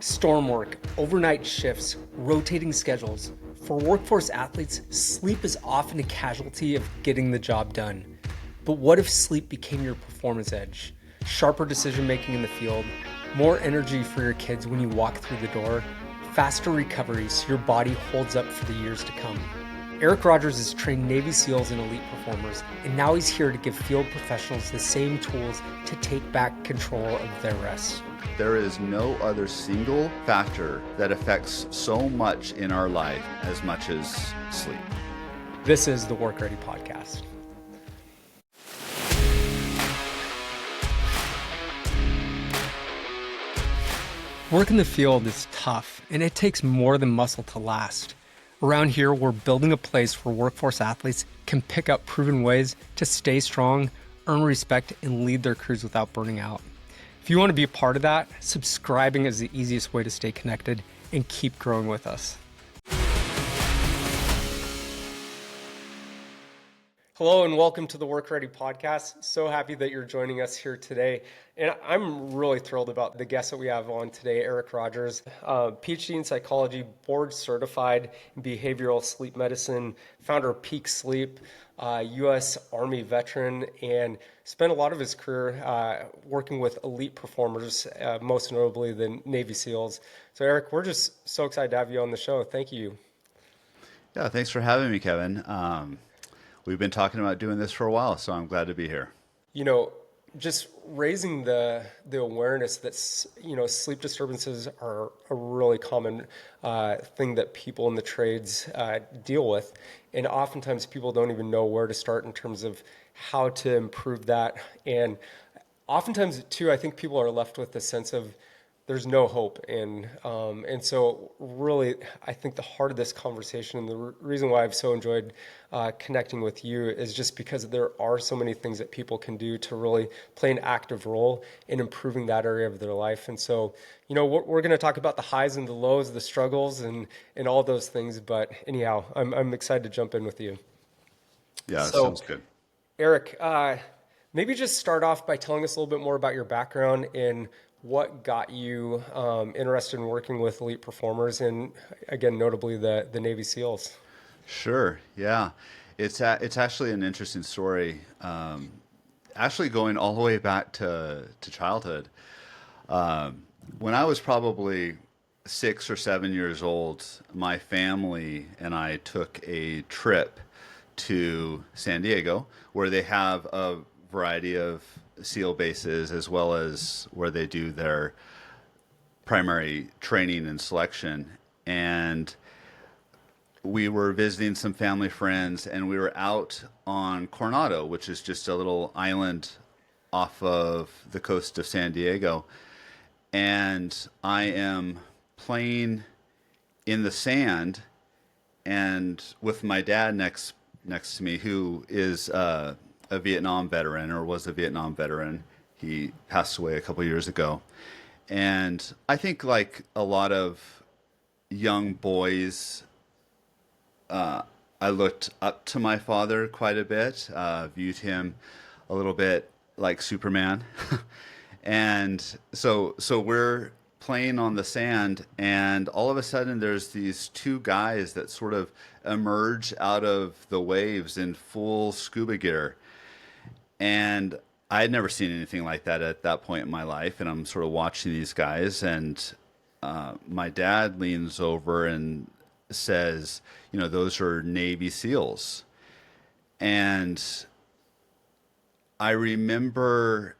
Storm work, overnight shifts, rotating schedules. For workforce athletes, sleep is often a casualty of getting the job done. But what if sleep became your performance edge? Sharper decision making in the field, more energy for your kids when you walk through the door, faster recovery so your body holds up for the years to come. Eric Rogers has trained Navy SEALs and elite performers, and now he's here to give field professionals the same tools to take back control of their rest. There is no other single factor that affects so much in our life as much as sleep. This is the Work Ready Podcast. Work in the field is tough, and it takes more than muscle to last. Around here, we're building a place where workforce athletes can pick up proven ways to stay strong, earn respect, and lead their crews without burning out. If you want to be a part of that, subscribing is the easiest way to stay connected and keep growing with us. Hello and welcome to the Work Ready Podcast. So happy that you're joining us here today. And I'm really thrilled about the guest that we have on today, Eric Rogers, PhD in psychology, board certified in behavioral sleep medicine, founder of Peak Sleep, U.S. Army veteran, and spent a lot of his career working with elite performers, most notably the Navy SEALs. So Eric, we're just so excited to have you on the show. Thank you. Yeah, thanks for having me, Kevin. We've been talking about doing this for a while, so I'm glad to be here. You know, just raising the awareness that, sleep disturbances are a really common thing that people in the trades deal with. And oftentimes people don't even know where to start in terms of how to improve that. And oftentimes too, I think people are left with the sense of there's no hope. And so really, I think the heart of this conversation and the reason why I've so enjoyed connecting with you is just because there are so many things that people can do to really play an active role in improving that area of their life. And so, we're going to talk about the highs and the lows, the struggles and all those things. But anyhow, I'm excited to jump in with you. Yeah, that sounds good. Eric, maybe just start off by telling us a little bit more about your background and what got you interested in working with elite performers and, again, notably the Navy SEALs? Sure, yeah. It's actually an interesting story, actually going all the way back to childhood. When I was probably 6 or 7 years old, my family and I took a trip to San Diego, where they have a variety of SEAL bases, as well as where they do their primary training and selection. And we were visiting some family friends, and we were out on Coronado, which is just a little island off of the coast of San Diego. And I am playing in the sand, and with my dad next to me, who is a Vietnam veteran, or was a Vietnam veteran. He passed away a couple years ago. And I think, like a lot of young boys, I looked up to my father quite a bit, viewed him a little bit like Superman. And so we're playing on the sand, and all of a sudden there's these two guys that sort of emerge out of the waves in full scuba gear. And I had never seen anything like that at that point in my life. And I'm sort of watching these guys, and my dad leans over and says, those are Navy SEALs. And I remember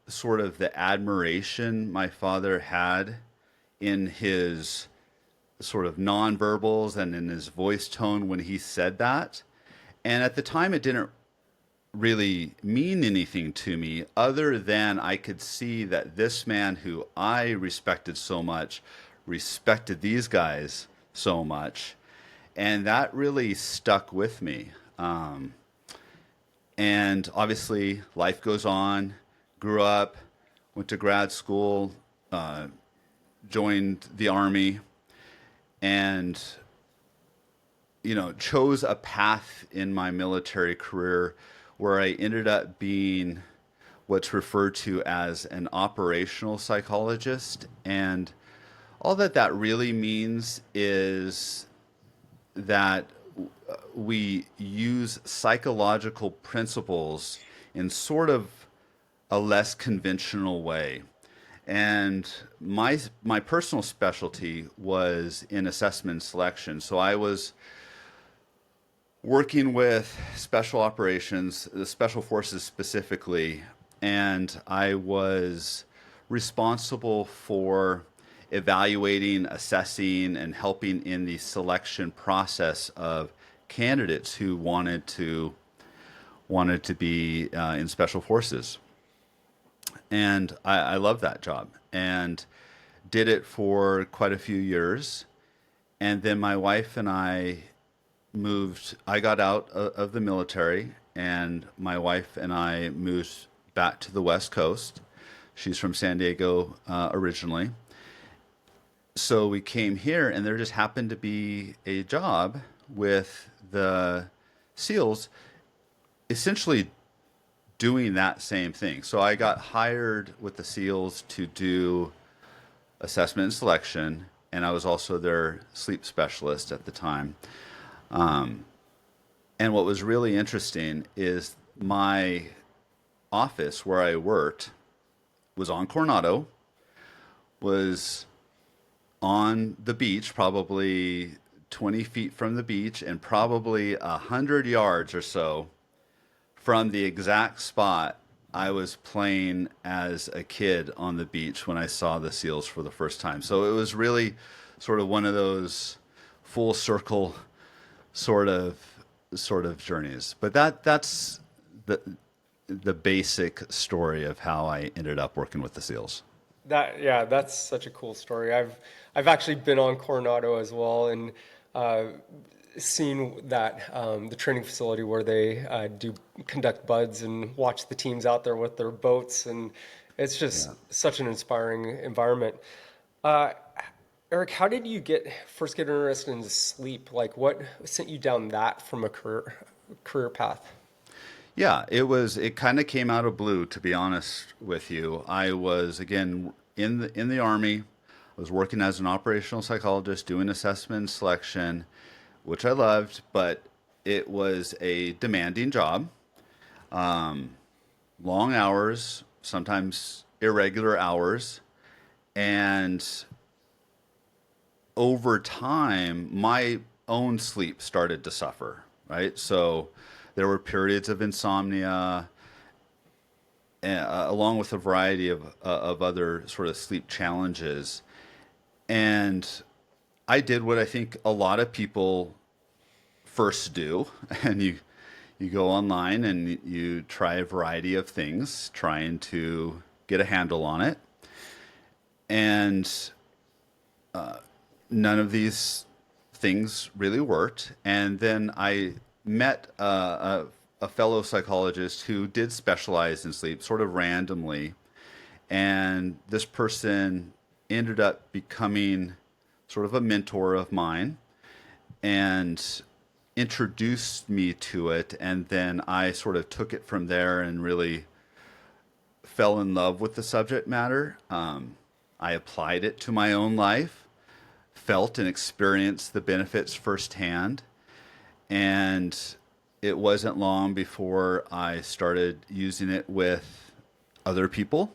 sort of the admiration my father had in his sort of nonverbals and in his voice tone when he said that. And at the time, it didn't really mean anything to me, other than I could see that this man who I respected so much respected these guys so much. And that really stuck with me. And obviously life goes on, grew up, went to grad school, joined the Army, and chose a path in my military career where I ended up being what's referred to as an operational psychologist. And All that that really means is that we use psychological principles in sort of a less conventional way. And my personal specialty was in assessment selection. So I was working with special operations, the special forces specifically, and I was responsible for evaluating, assessing, and helping in the selection process of candidates who wanted to be in special forces. And I love that job and did it for quite a few years. And then my wife and I got out of the military, and my wife and I moved back to the West Coast. She's from San Diego originally. So we came here, and there just happened to be a job with the SEALs essentially doing that same thing. So I got hired with the SEALs to do assessment and selection, and I was also their sleep specialist at the time. Um, and what was really interesting is my office where I worked was on Coronado, was on the beach, probably 20 feet from the beach, and probably 100 yards or so from the exact spot I was playing as a kid on the beach when I saw the SEALs for the first time. So it was really sort of one of those full circle sort of journeys. But that's the basic story of how I ended up working with the SEALs. Yeah, that's such a cool story. I've actually been on Coronado as well, and seen that the training facility where they do conduct buds and watch the teams out there with their boats, and it's just Yeah. such an inspiring environment. Uh, Eric, how did you first get interested in sleep? Like, what sent you down that from a career path? Yeah, it kind of came out of blue, to be honest with you. I was again in the army. I was working as an operational psychologist doing assessment and selection, which I loved, but it was a demanding job. Long hours, sometimes irregular hours, and over time, my own sleep started to suffer, right? So there were periods of insomnia, along with a variety of other sort of sleep challenges. And I did what I think a lot of people first do, and you go online and you try a variety of things, trying to get a handle on it. And none of these things really worked. And then I met a fellow psychologist who did specialize in sleep sort of randomly. And this person ended up becoming sort of a mentor of mine and introduced me to it. And then I sort of took it from there and really fell in love with the subject matter. I applied it to my own life, felt and experienced the benefits firsthand. And it wasn't long before I started using it with other people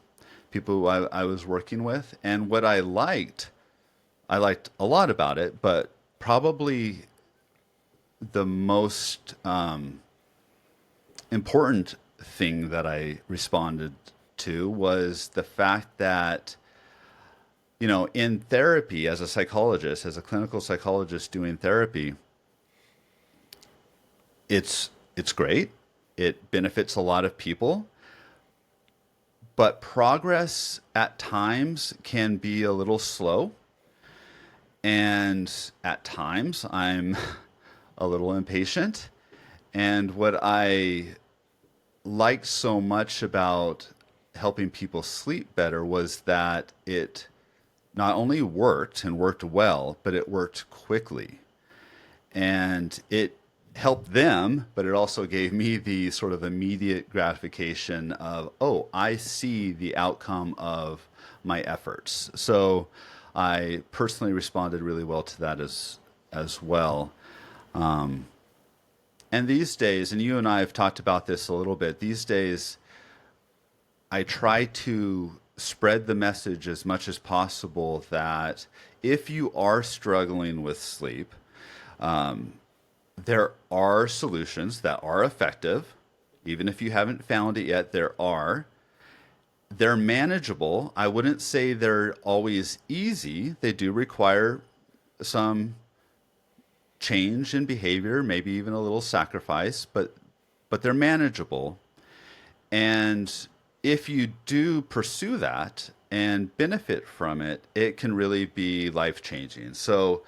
who I was working with. And what I liked a lot about it, but probably the most important thing that I responded to was the fact that, in therapy, as a psychologist, as a clinical psychologist doing therapy, it's great. It benefits a lot of people, but progress at times can be a little slow. And at times I'm a little impatient. And what I liked so much about helping people sleep better was that it not only worked and worked well, but it worked quickly. And it helped them, but it also gave me the sort of immediate gratification of, oh, I see the outcome of my efforts. So I personally responded really well to that as well. And these days, and you and I have talked about this a little bit, these days I try to spread the message as much as possible that if you are struggling with sleep, there are solutions that are effective. Even if you haven't found it yet, there are. They're manageable. I wouldn't say they're always easy. They do require some change in behavior, maybe even a little sacrifice, but they're manageable. And if you do pursue that and benefit from it, it can really be life changing. So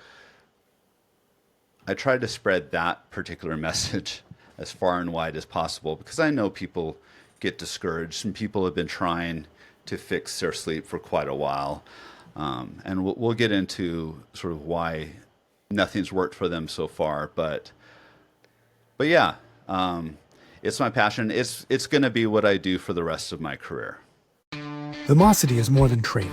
I try to spread that particular message as far and wide as possible because I know people get discouraged and people have been trying to fix their sleep for quite a while. And we'll get into sort of why nothing's worked for them so far. But yeah, it's my passion. It's going to be what I do for the rest of my career. Vimosity is more than training.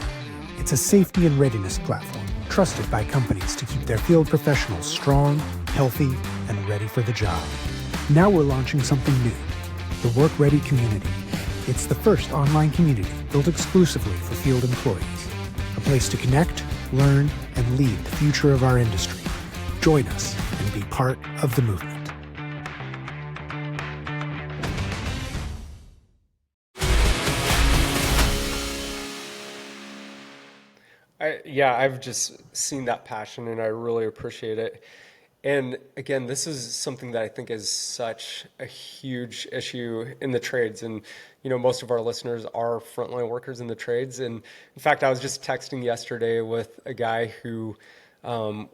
It's a safety and readiness platform trusted by companies to keep their field professionals strong, healthy, and ready for the job. Now we're launching something new, the Work Ready Community. It's the first online community built exclusively for field employees, a place to connect, learn, and lead the future of our industry. Join us and be part of the movement. I've just seen that passion and I really appreciate it. And again, this is something that I think is such a huge issue in the trades. And, most of our listeners are frontline workers in the trades. And in fact, I was just texting yesterday with a guy who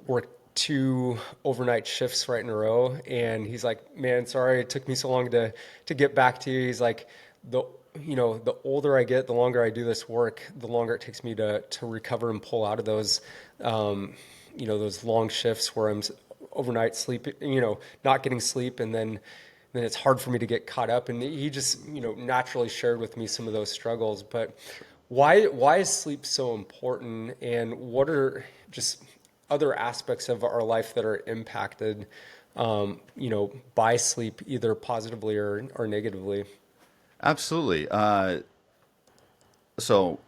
worked 2 overnight shifts right in a row. And he's like, man, sorry, it took me so long to get back to you. He's like, the older I get, the longer I do this work, the longer it takes me to recover and pull out of those, those long shifts where I'm overnight sleep, not getting sleep. And then it's hard for me to get caught up. And he just, naturally shared with me some of those struggles. But why is sleep so important? And what are just other aspects of our life that are impacted, by sleep, either positively or negatively? Absolutely. So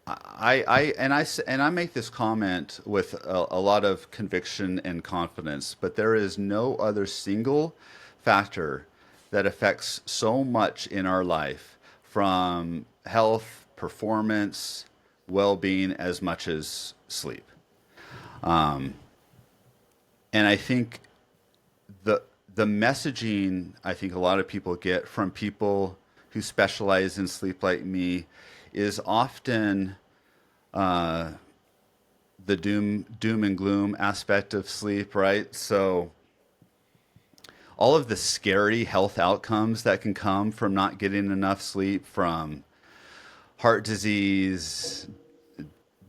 I make this comment with a lot of conviction and confidence, but there is no other single factor that affects so much in our life from health, performance, well-being as much as sleep. And I think the the messaging I think a lot of people get from people who specialize in sleep like me is often the doom and gloom aspect of sleep, right? So all of the scary health outcomes that can come from not getting enough sleep, from heart disease,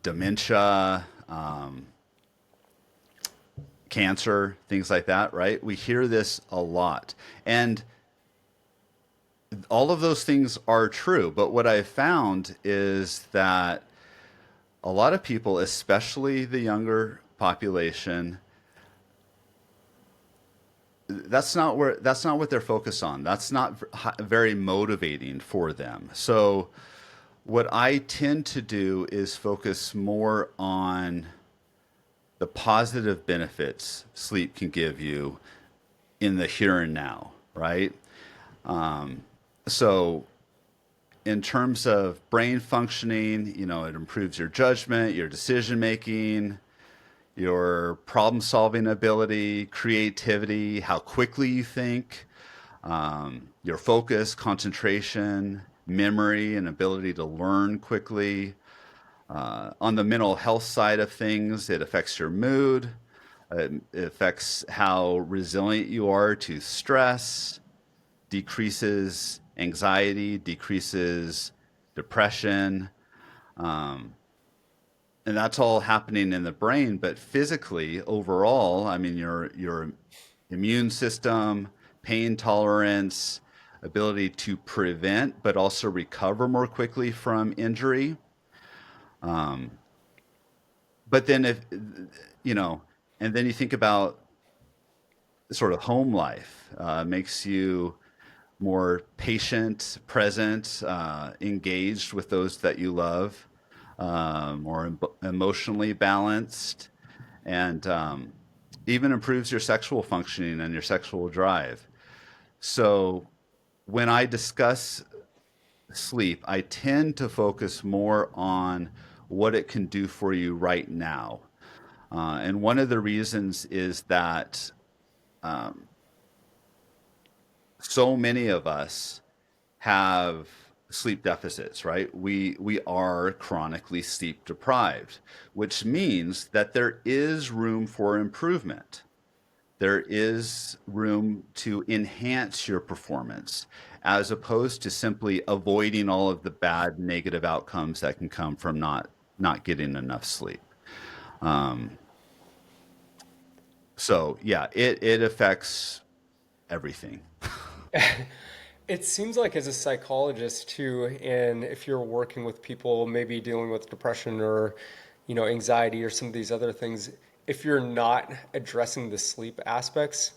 dementia, cancer, things like that, right? We hear this a lot. And all of those things are true. But what I've found is that a lot of people, especially the younger population, that's not what they're focused on. That's not very motivating for them. So what I tend to do is focus more on the positive benefits sleep can give you in the here and now, right? So in terms of brain functioning, it improves your judgment, your decision making, your problem solving ability, creativity, how quickly you think, your focus, concentration, memory, and ability to learn quickly. On the mental health side of things, it affects your mood. It affects how resilient you are to stress, decreases anxiety, decreases depression. And that's all happening in the brain, but physically, overall, I mean, your immune system, pain tolerance, ability to prevent, but also recover more quickly from injury. but then if, you know, and then you think about sort of home life, makes you more patient, present, engaged with those that you love, more emotionally balanced, and even improves your sexual functioning and your sexual drive. So when I discuss sleep, I tend to focus more on what it can do for you right now. And one of the reasons is that so many of us have sleep deficits, right? We are chronically sleep deprived, which means that there is room for improvement. There is room to enhance your performance as opposed to simply avoiding all of the bad negative outcomes that can come from not getting enough sleep. Um, so yeah, it affects everything. It seems like as a psychologist too, and if you're working with people maybe dealing with depression or, anxiety or some of these other things, if you're not addressing the sleep aspects,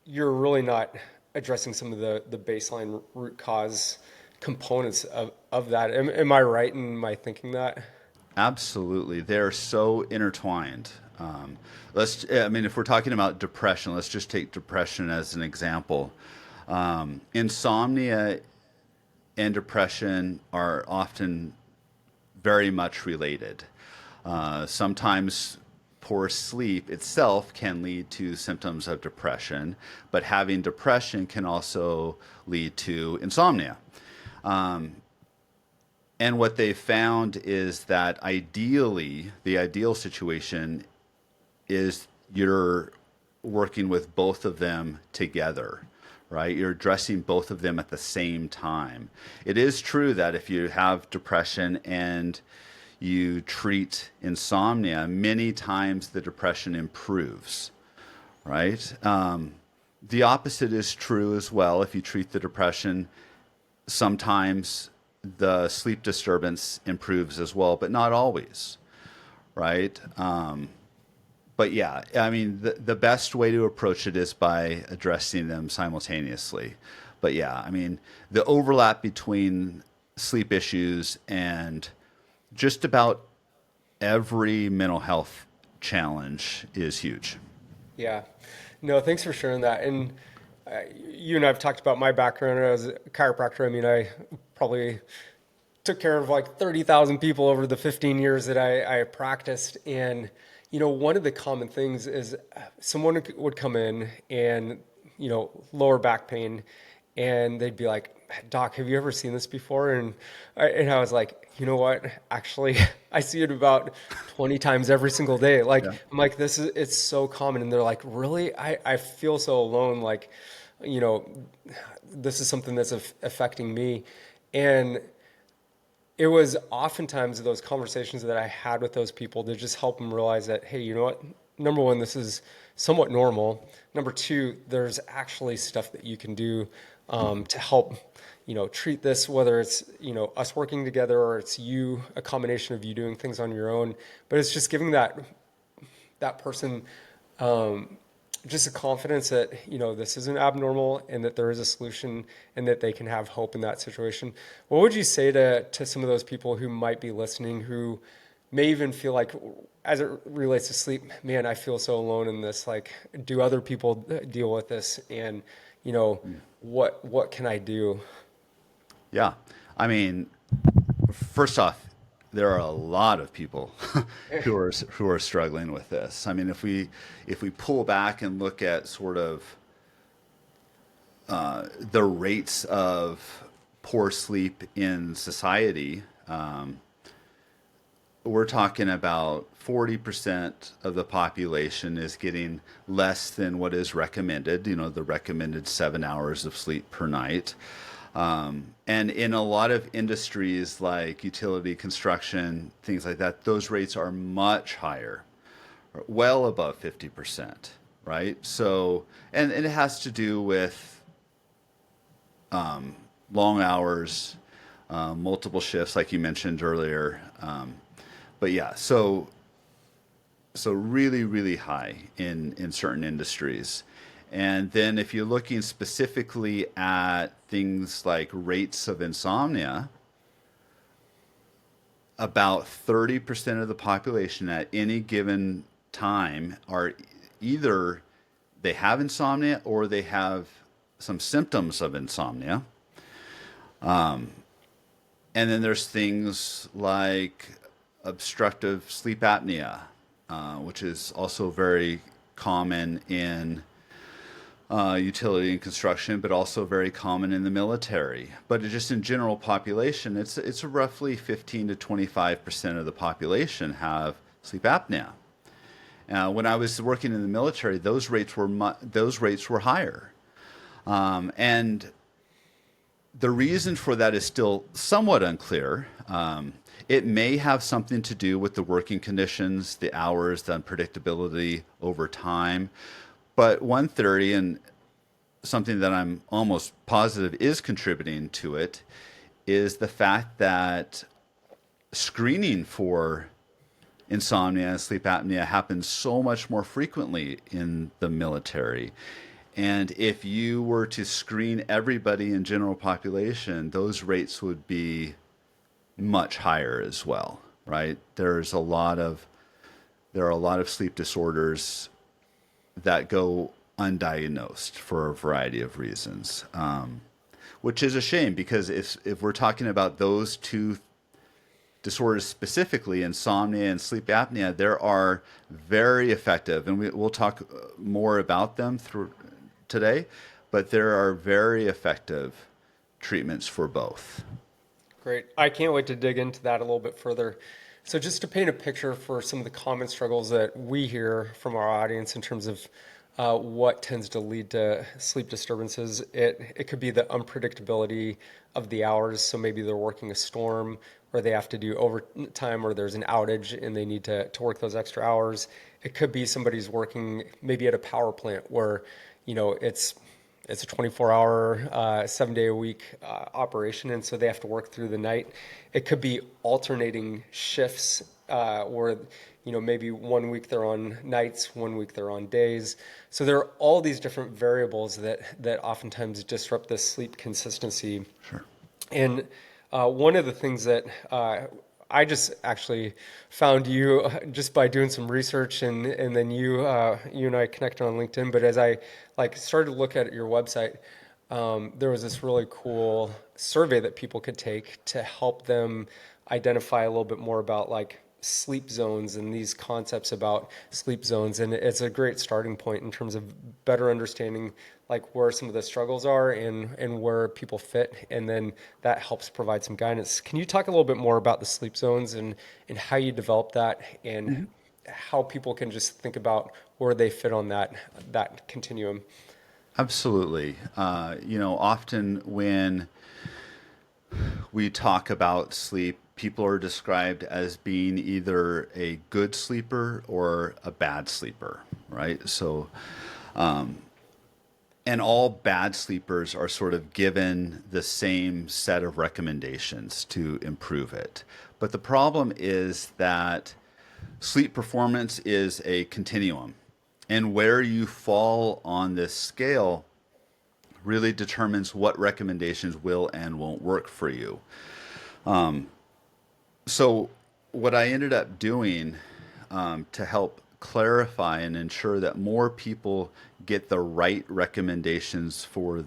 you're really not addressing some of the baseline root cause components of that. Am I right in my thinking that? Absolutely. They're so intertwined. I mean, if we're talking about depression, let's just take depression as an example. Insomnia and depression are often very much related. Sometimes poor sleep itself can lead to symptoms of depression, but having depression can also lead to insomnia. And what they found is that ideally, the ideal situation is you're working with both of them together, right? You're addressing both of them at the same time. It is true that if you have depression and you treat insomnia, many times the depression improves, right? The opposite is true as well. If you treat the depression, sometimes the sleep disturbance improves as well, but not always, right? But yeah, I mean, the best way to approach it is by addressing them simultaneously. But yeah, I mean, the overlap between sleep issues and just about every mental health challenge is huge. Yeah. No, thanks for sharing that. And you and I have talked about my background as a chiropractor. I mean, I probably took care of like 30,000 people over the 15 years that I practiced. And, one of the common things is someone would come in and, lower back pain, and they'd be like, Doc, have you ever seen this before? And I was like, you know what? Actually, I see it about 20 times every single day. Like, Yeah. I'm like, it's so common. And they're like, really? I feel so alone. Like, you know, this is something that's affecting me. And it was oftentimes those conversations that I had with those people to just help them realize that, hey, you know what? Number one, this is somewhat normal. Number two, there's actually stuff that you can do to help, treat this, whether it's, us working together or it's you, a combination of you doing things on your own. But it's just giving that person just a confidence that this isn't abnormal and that there is a solution and that they can have hope in that situation. What would you say to some of those people who might be listening, who may even feel like, as it relates to sleep, man, I feel so alone in this, like, do other people deal with this, and what can I do? Yeah. I mean, first off, there are a lot of people who are struggling with this. I mean, if we pull back and look at sort of the rates of poor sleep in society, we're talking about 40% of the population is getting less than what is recommended, the recommended 7 hours of sleep per night. And in a lot of industries like utility, construction, things like that, those rates are much higher, well above 50%, right? So, and it has to do with long hours, multiple shifts, like you mentioned earlier. But yeah, so So really, really high in certain industries. And then if you're looking specifically at things like rates of insomnia, about 30% of the population at any given time are either they have insomnia or they have some symptoms of insomnia. And then there's things like obstructive sleep apnea, which is also very common in utility and construction, but also very common in the military. But just in general population, it's roughly 15 to 25% of the population have sleep apnea. When I was working in the military, those rates were higher, and the reason for that is still somewhat unclear. It may have something to do with the working conditions, the hours, the unpredictability over time. But one theory, and something that I'm almost positive is contributing to it, is the fact that screening for insomnia and sleep apnea happens so much more frequently in the military. And if you were to screen everybody in general population, those rates would be much higher as well, right? There are a lot of sleep disorders that go undiagnosed for a variety of reasons, which is a shame, because if we're talking about those two disorders specifically, insomnia and sleep apnea, there are very effective, and we'll talk more about them through today, but there are very effective treatments for both. Great. I can't wait to dig into that a little bit further. So just to paint a picture for some of the common struggles that we hear from our audience in terms of what tends to lead to sleep disturbances, it could be the unpredictability of the hours. So maybe they're working a storm, or they have to do overtime, or there's an outage and they need to work those extra hours. It could be somebody's working maybe at a power plant where, it's a 24-hour, 7-day-a-week operation, and so they have to work through the night. It could be alternating shifts where, maybe 1 week they're on nights, 1 week they're on days. So there are all these different variables that oftentimes disrupt the sleep consistency. Sure. And one of the things that I just actually found you just by doing some research, and then you and I connected on LinkedIn. But as I started to look at your website, there was this really cool survey that people could take to help them identify a little bit more about sleep zones and these concepts about sleep zones. And it's a great starting point in terms of better understanding where some of the struggles are and where people fit. And then that helps provide some guidance. Can you talk a little bit more about the sleep zones and how you develop that, and how people can just think about where they fit on that continuum? Absolutely. Often when we talk about sleep, people are described as being either a good sleeper or a bad sleeper, right? So, and all bad sleepers are sort of given the same set of recommendations to improve it. But the problem is that sleep performance is a continuum, and where you fall on this scale really determines what recommendations will and won't work for you. So what I ended up doing to help clarify and ensure that more people get the right recommendations for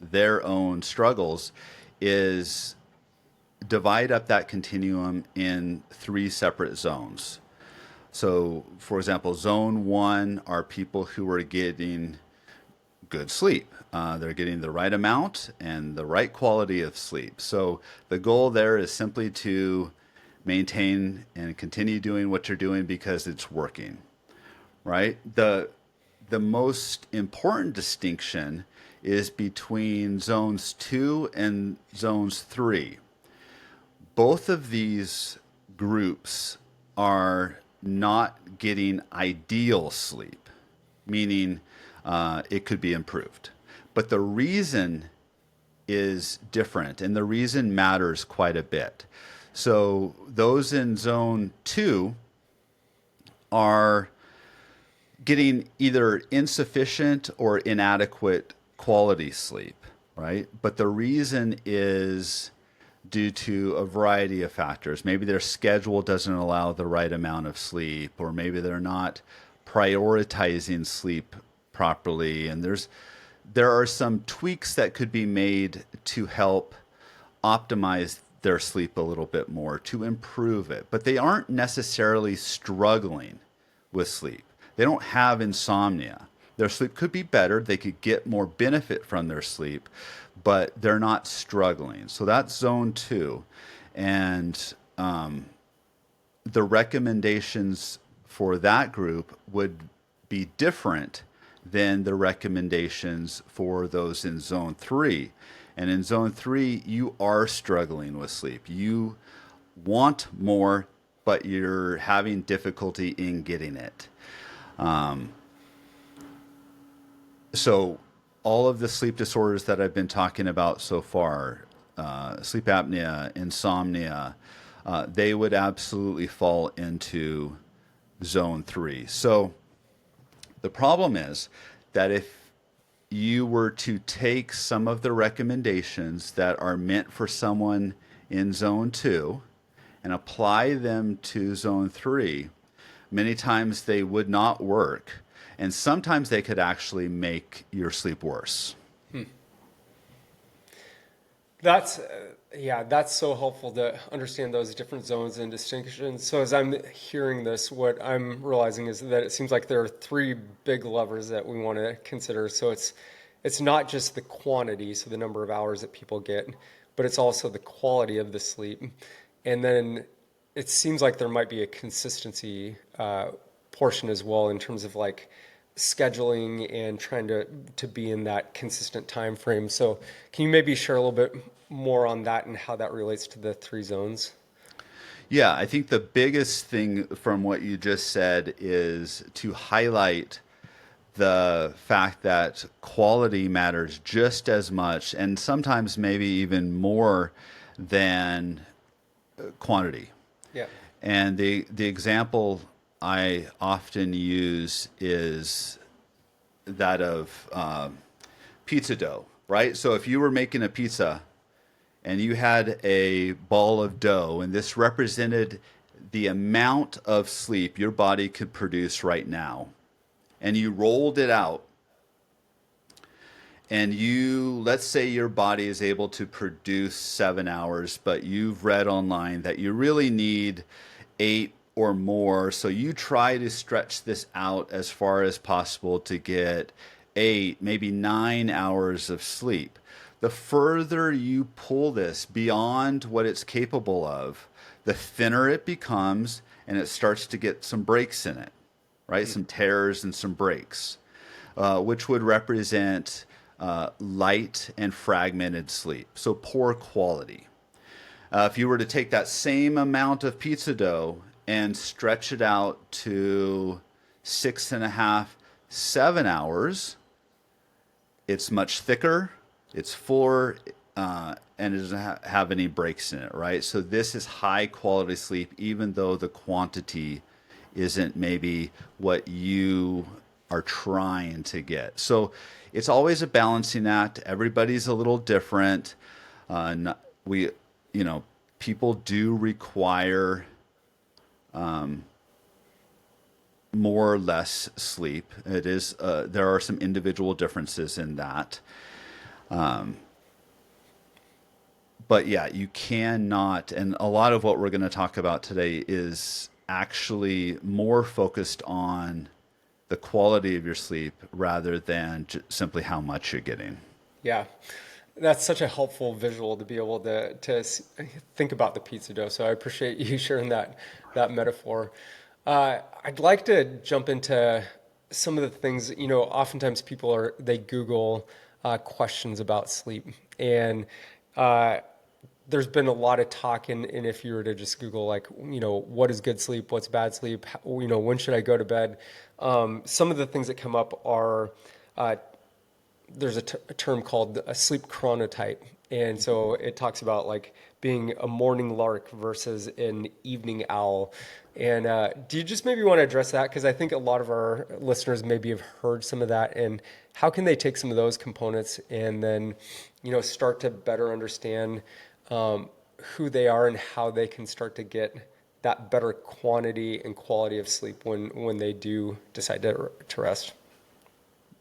their own struggles is divide up that continuum in 3 separate zones. So, for example, zone 1 are people who are getting good sleep. They're getting the right amount and the right quality of sleep. So the goal there is simply to maintain and continue doing what you're doing because it's working, right? The most important distinction is between zones 2 and zones 3. Both of these groups are not getting ideal sleep, meaning it could be improved. But the reason is different, and the reason matters quite a bit. So those in zone 2 are getting either insufficient or inadequate quality sleep, right? But the reason is due to a variety of factors. Maybe their schedule doesn't allow the right amount of sleep, or maybe they're not prioritizing sleep properly. And there are some tweaks that could be made to help optimize their sleep a little bit more, to improve it. But they aren't necessarily struggling with sleep. They don't have insomnia. Their sleep could be better. They could get more benefit from their sleep, but they're not struggling. So that's zone 2. And the recommendations for that group would be different than the recommendations for those in zone 3. And in zone 3, you are struggling with sleep. You want more, but you're having difficulty in getting it. So all of the sleep disorders that I've been talking about so far, sleep apnea, insomnia, they would absolutely fall into zone 3. So the problem is that if you were to take some of the recommendations that are meant for someone in zone 2 and apply them to zone 3, many times they would not work. And sometimes they could actually make your sleep worse. That's that's so helpful to understand those different zones and distinctions. So as I'm hearing this, what I'm realizing is that it seems like there are 3 big levers that we want to consider. So it's not just the quantity, so the number of hours that people get, but it's also the quality of the sleep. And then it seems like there might be a consistency portion as well, in terms of like scheduling and trying to be in that consistent time frame. So can you maybe share a little bit more on that and how that relates to the 3 zones? Yeah, I think the biggest thing from what you just said is to highlight the fact that quality matters just as much, and sometimes maybe even more than quantity. Yeah. And the example I often use is that of pizza dough, right? So if you were making a pizza and you had a ball of dough, and this represented the amount of sleep your body could produce right now, and you rolled it out, and let's say your body is able to produce 7 hours, but you've read online that you really need 8 or more. So you try to stretch this out as far as possible to get 8, maybe 9 hours of sleep. The further you pull this beyond what it's capable of, the thinner it becomes, and it starts to get some breaks in it, right? Some tears and some breaks, which would represent light and fragmented sleep, so poor quality. If you were to take that same amount of pizza dough and stretch it out to 6.5, 7 hours, it's much thicker, it's fuller, and it doesn't have any breaks in it, right? So this is high quality sleep, even though the quantity isn't maybe what you are trying to get. So it's always a balancing act. Everybody's a little different. People do require more or less sleep. It is there are some individual differences in that. But yeah, you cannot, and a lot of what we're going to talk about today is actually more focused on the quality of your sleep rather than simply how much you're getting. Yeah, that's such a helpful visual to be able to think about the pizza dough. So I appreciate you sharing that metaphor. I'd like to jump into some of the things, oftentimes they Google questions about sleep. And there's been a lot of talk, and if you were to just Google, what is good sleep, what's bad sleep, when should I go to bed? Some of the things that come up are there's a term called a sleep chronotype. And so it talks about like being a morning lark versus an evening owl. And do you just maybe want to address that? Because I think a lot of our listeners maybe have heard some of that. And how can they take some of those components and then, start to better understand who they are and how they can start to get that better quantity and quality of sleep when they do decide to rest?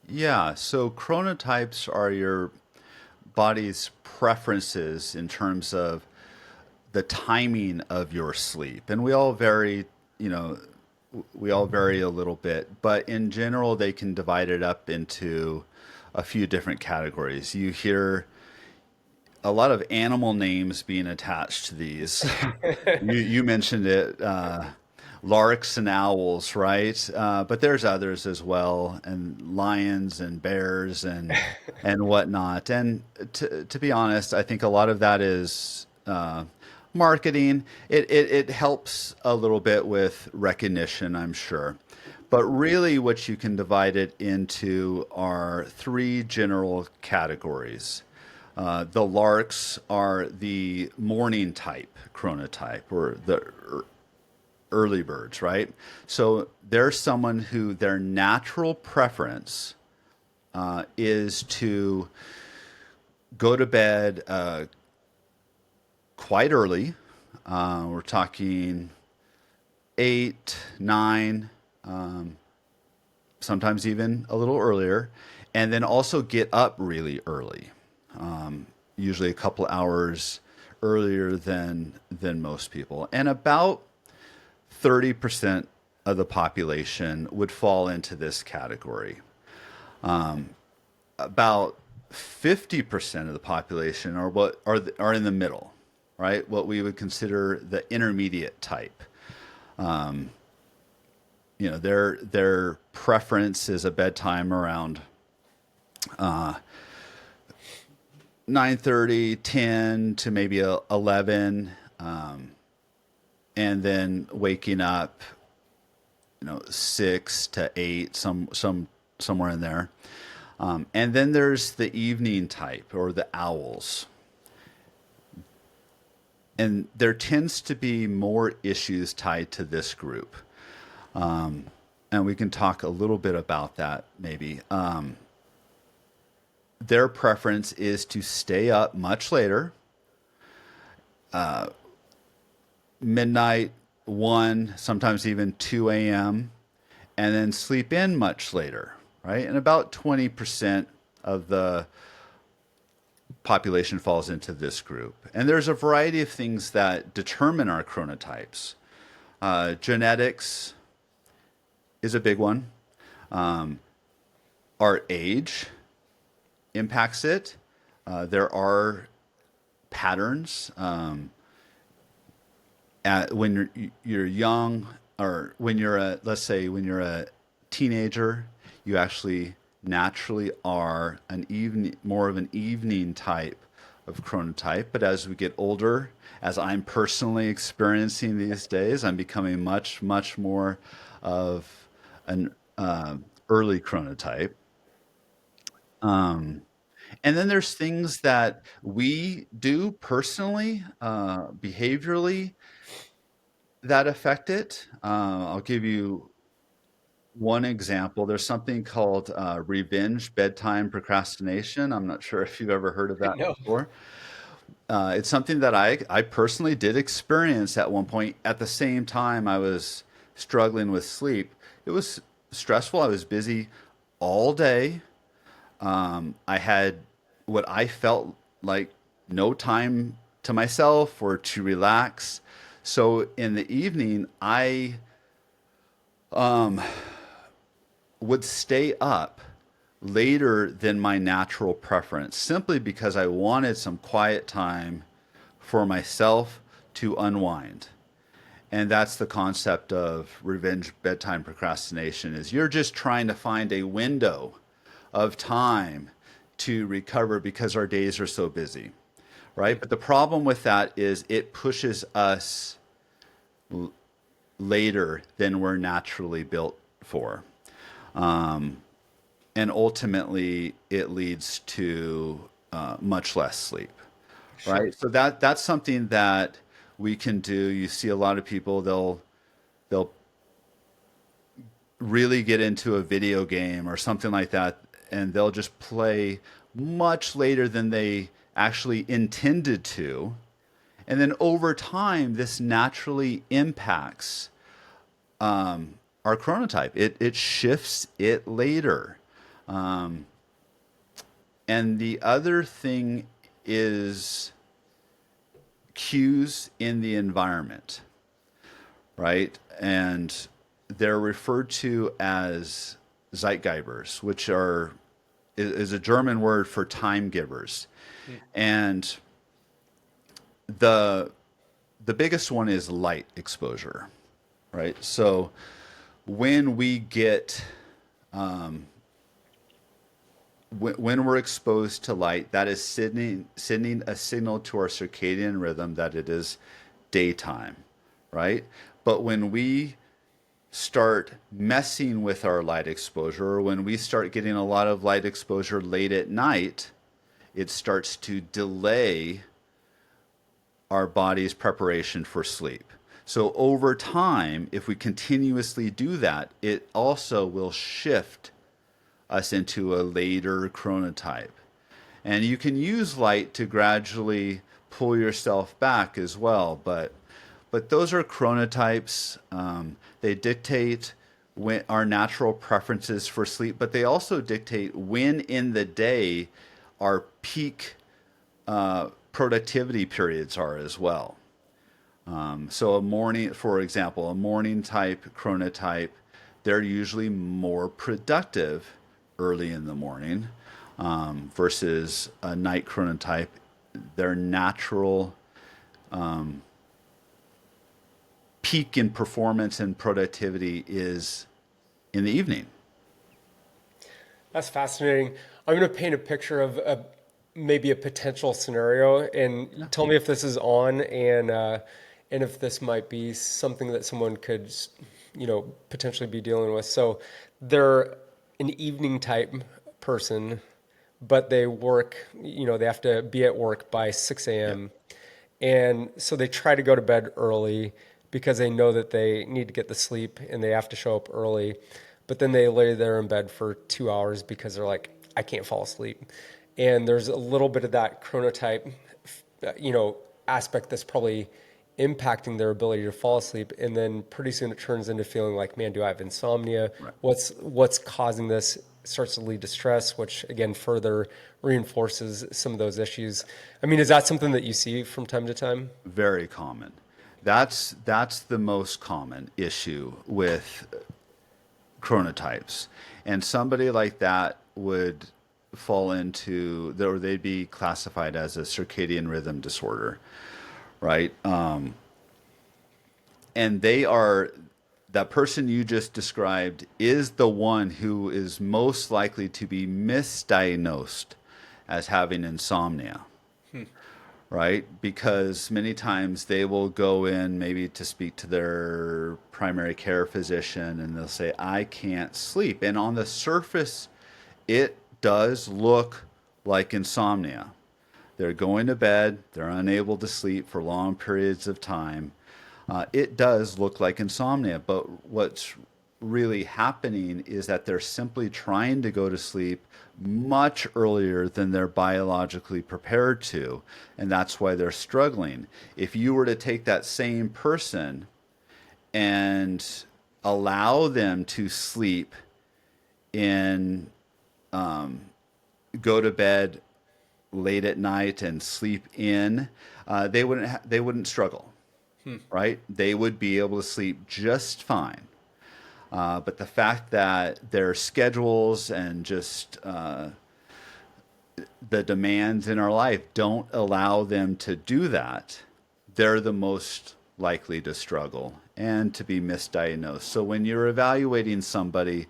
Yeah, so chronotypes are your body's preferences in terms of the timing of your sleep. And we all vary, you know, we all vary a little bit, but in general, they can divide it up into a few different categories. You hear a lot of animal names being attached to these. You mentioned it, larks and owls, right? But there's others as well, and lions and bears and whatnot. And to be honest, I think a lot of that is marketing. It helps a little bit with recognition, I'm sure. But really, what you can divide it into are three general categories. The larks are the morning type chronotype, or the early birds, right? So they're someone who their natural preference is to go to bed quite early. We're talking 8, 9, sometimes even a little earlier, and then also get up really early, usually a couple hours earlier than most people. And about 30% of the population would fall into this category. About 50% of the population are in the middle, right? What we would consider the intermediate type. Their preference is a bedtime around 9:30, 10 to maybe 11, and then waking up, 6 to 8, somewhere in there. And then there's the evening type, or the owls. And there tends to be more issues tied to this group. And we can talk a little bit about that maybe. Their preference is to stay up much later, midnight, 1, sometimes even 2 a.m., and then sleep in much later, right? And about 20% of the population falls into this group. And there's a variety of things that determine our chronotypes. Genetics is a big one. Our age impacts it. There are patterns. When you're young, or when you're when you're a teenager, you actually naturally are more of an evening type of chronotype. But as we get older, as I'm personally experiencing these days, I'm becoming much, much more of an early chronotype. And then there's things that we do personally, behaviorally, that affect it. I'll give you one example. There's something called revenge bedtime procrastination. I'm not sure if you've ever heard of that No. before. It's something that I personally did experience at one point. At the same time, I was struggling with sleep. It was stressful. I was busy all day. I had what I felt like no time to myself or to relax. So in the evening, I would stay up later than my natural preference, simply because I wanted some quiet time for myself to unwind. And that's the concept of revenge bedtime procrastination, is you're just trying to find a window of time to recover because our days are so busy, right? But the problem with that is it pushes us later than we're naturally built for. and ultimately it leads to much less sleep, Sure. right? So that's something that we can do. You see a lot of people, they'll really get into a video game or something like that, and they'll just play much later than they actually intended to. And then over time, this naturally impacts our chronotype. It shifts it later. And the other thing is cues in the environment, right? And they're referred to as Zeitgebers, which is a German word for time givers. And the the biggest one is light exposure, right? So when we get when we're exposed to light, that is sending a signal to our circadian rhythm that it is daytime, right? But when we start messing with our light exposure, or when we start getting a lot of light exposure late at night, it starts to delay our body's preparation for sleep. So over time, if we continuously do that, it also will shift us into a later chronotype. And you can use light to gradually pull yourself back as well, but those are chronotypes. They dictate when our natural preferences for sleep, but they also dictate when in the day our peak productivity periods are as well. So a morning, for example, a morning type chronotype, they're usually more productive early in the morning versus a night chronotype. Their natural peak in performance and productivity is in the evening. That's fascinating. I'm going to paint a picture of maybe a potential scenario, and tell me if this is on, and if this might be something that someone could, potentially be dealing with. So they're an evening type person, but they work, they have to be at work by 6 a.m. And so they try to go to bed early because they know that they need to get the sleep and they have to show up early. But then they lay there in bed for 2 hours because they're like, I can't fall asleep. And there's a little bit of that chronotype, aspect that's probably impacting their ability to fall asleep. And then pretty soon it turns into feeling like, man, do I have insomnia? Right. What's causing this? It starts to lead to stress, which again further reinforces some of those issues. I mean, is that something that you see from time to time? Very common. That's the most common issue with chronotypes. And somebody like that would fall into, or they'd be classified as a circadian rhythm disorder, right? And that person you just described is the one who is most likely to be misdiagnosed as having insomnia, right? Because many times they will go in maybe to speak to their primary care physician and they'll say, I can't sleep. And on the surface, it does look like insomnia. They're going to bed, they're unable to sleep for long periods of time. It does look like insomnia, but what's really happening is that they're simply trying to go to sleep much earlier than they're biologically prepared to, and that's why they're struggling. If you were to take that same person and allow them to sleep in, go to bed late at night and sleep in, they wouldn't struggle, right? They would be able to sleep just fine. But the fact that their schedules and just the demands in our life don't allow them to do that, they're the most likely to struggle and to be misdiagnosed. So when you're evaluating somebody,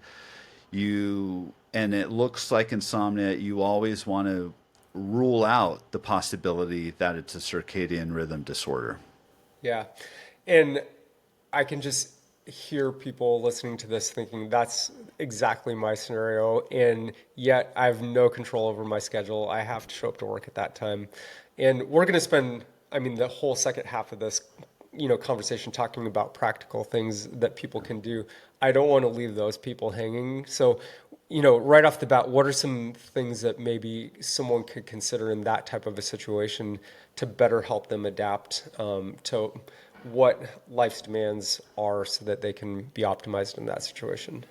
and it looks like insomnia, you always want to rule out the possibility that it's a circadian rhythm disorder. Yeah. And I can just hear people listening to this thinking that's exactly my scenario, and yet I have no control over my schedule. I have to show up to work at that time, and we're going to spend, I mean, the whole second half of this, conversation talking about practical things that people can do. I don't want to leave those people hanging. So, right off the bat, what are some things that maybe someone could consider in that type of a situation to better help them adapt to what life's demands are so that they can be optimized in that situation?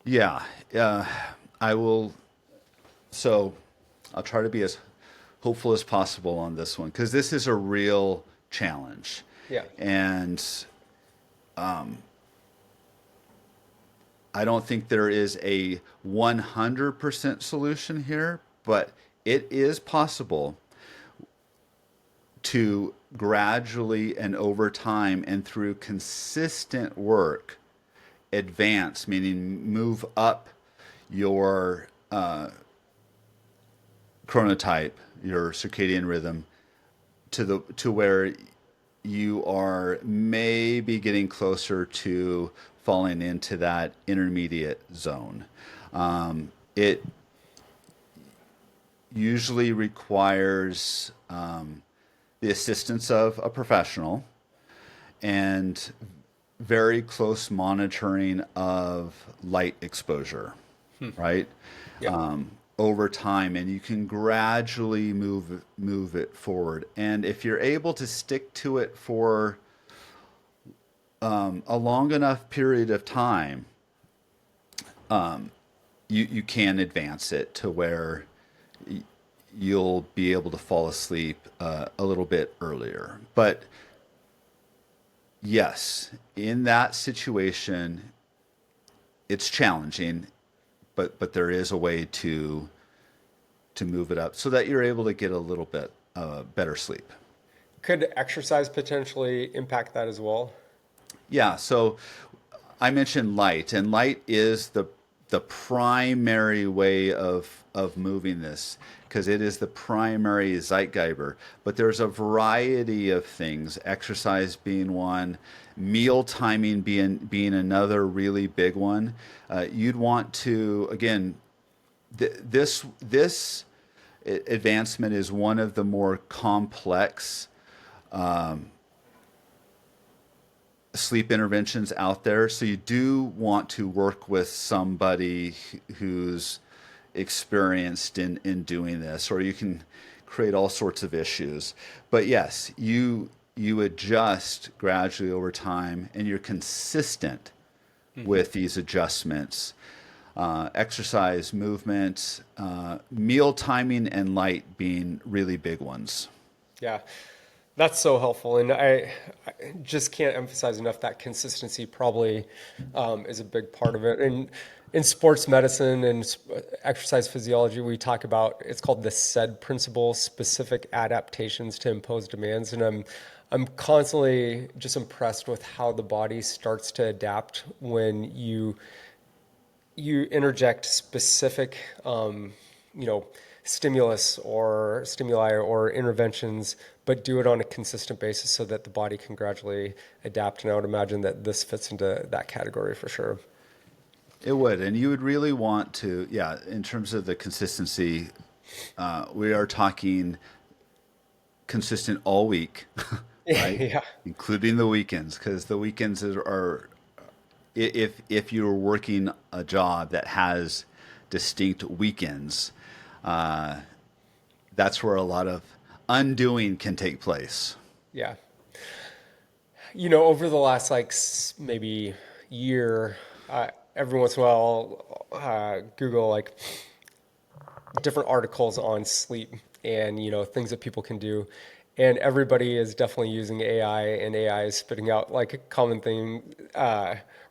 Yeah, I will. So I'll try to be as hopeful as possible on this one because this is a real challenge. Yeah. And I don't think there is a 100% solution here, but it is possible to gradually and over time and through consistent work advance, meaning move up your chronotype, your circadian rhythm, to where you are maybe getting closer to falling into that intermediate zone. It usually requires the assistance of a professional and very close monitoring of light exposure, right? Yeah. Over time, and you can gradually move it forward. And if you're able to stick to it for a long enough period of time, you can advance it to where you'll be able to fall asleep a little bit earlier. But yes, in that situation, it's challenging, but there is a way to move it up so that you're able to get a little bit better sleep. Could exercise potentially impact that as well? Yeah, so I mentioned light, and light is the primary way of moving this because it is the primary Zeitgeber. But there's a variety of things, exercise being one, meal timing being another really big one. You'd want to, again, this advancement is one of the more complex sleep interventions out there. So you do want to work with somebody who's experienced in doing this, or you can create all sorts of issues. But yes, you adjust gradually over time, and you're consistent with these adjustments. Exercise, movement, meal timing, and light being really big ones. Yeah, that's so helpful. And I just can't emphasize enough that consistency probably is a big part of it. And in sports medicine and exercise physiology, we talk about, it's called the SAID principle, specific adaptations to imposed demands. And I'm constantly just impressed with how the body starts to adapt when you interject specific, stimulus or stimuli or interventions, but do it on a consistent basis so that the body can gradually adapt. And I would imagine that this fits into that category for sure. It would, and you would really want to, yeah, in terms of the consistency, we are talking consistent all week, right? Yeah. Including the weekends, because the weekends are if you're working a job that has distinct weekends, that's where a lot of undoing can take place. Yeah. Over the last maybe year, every once in a while I'll Google different articles on sleep and, things that people can do. And everybody is definitely using AI, and AI is spitting out a common thing,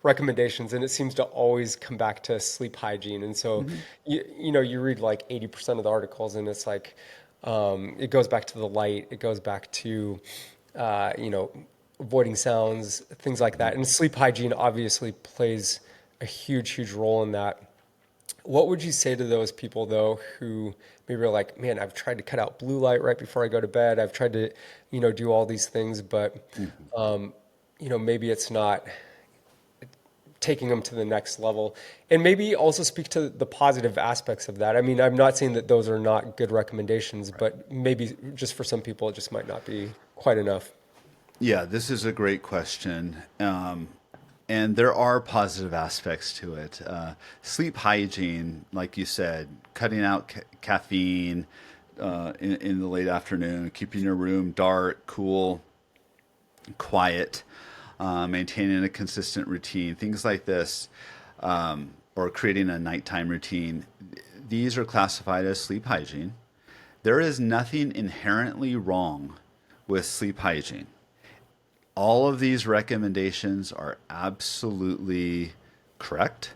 recommendations, and it seems to always come back to sleep hygiene. And so, you read 80% of the articles, and it's it goes back to the light, it goes back to, avoiding sounds, things like that. And sleep hygiene obviously plays a huge, huge role in that. What would you say to those people, though, who maybe are like, man, I've tried to cut out blue light right before I go to bed. I've tried to, do all these things, but, maybe it's not taking them to the next level. And maybe also speak to the positive aspects of that. I mean, I'm not saying that those are not good recommendations, but maybe just for some people, it just might not be quite enough. Yeah, this is a great question. And there are positive aspects to it. Sleep hygiene, like you said, cutting out caffeine in the late afternoon, keeping your room dark, cool, quiet, maintaining a consistent routine, things like this, or creating a nighttime routine. These are classified as sleep hygiene. There is nothing inherently wrong with sleep hygiene. All of these recommendations are absolutely correct,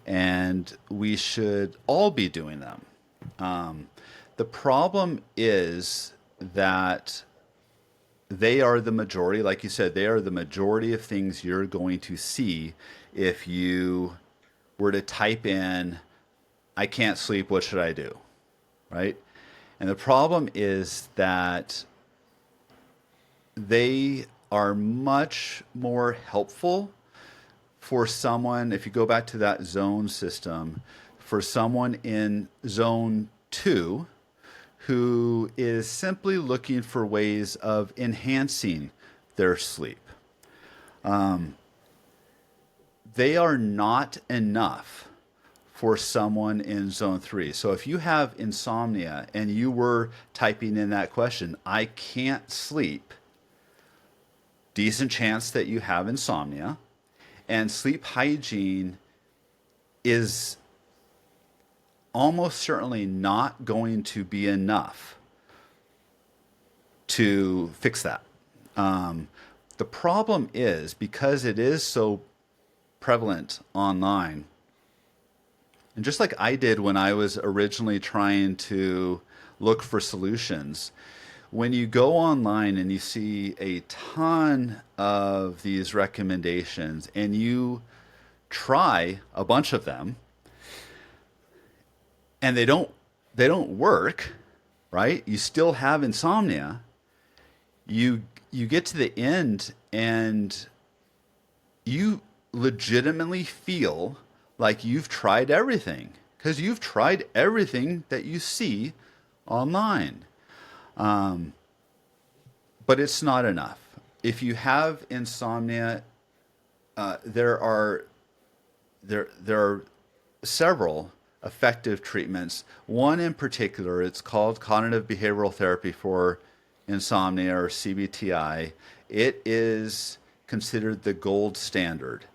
and we should all be doing them. The problem is that they are the majority. Like you said, they are the majority of things you're going to see if you were to type in, I can't sleep, what should I do? Right? And the problem is that they are much more helpful for someone, if you go back to that zone system, for someone in zone 2 who is simply looking for ways of enhancing their sleep. They are not enough for someone in zone 3. So if you have insomnia and you were typing in that question, I can't sleep, decent chance that you have insomnia, and sleep hygiene is almost certainly not going to be enough to fix that. The problem is, because it is so prevalent online, and just like I did when I was originally trying to look for solutions, when you go online and you see a ton of these recommendations and you try a bunch of them and they don't work, right? You still have insomnia. You get to the end and you legitimately feel like you've tried everything, because you've tried everything that you see online. But it's not enough. If you have insomnia, there are several effective treatments. One in particular, it's called cognitive behavioral therapy for insomnia, or CBTI. It is considered the gold standard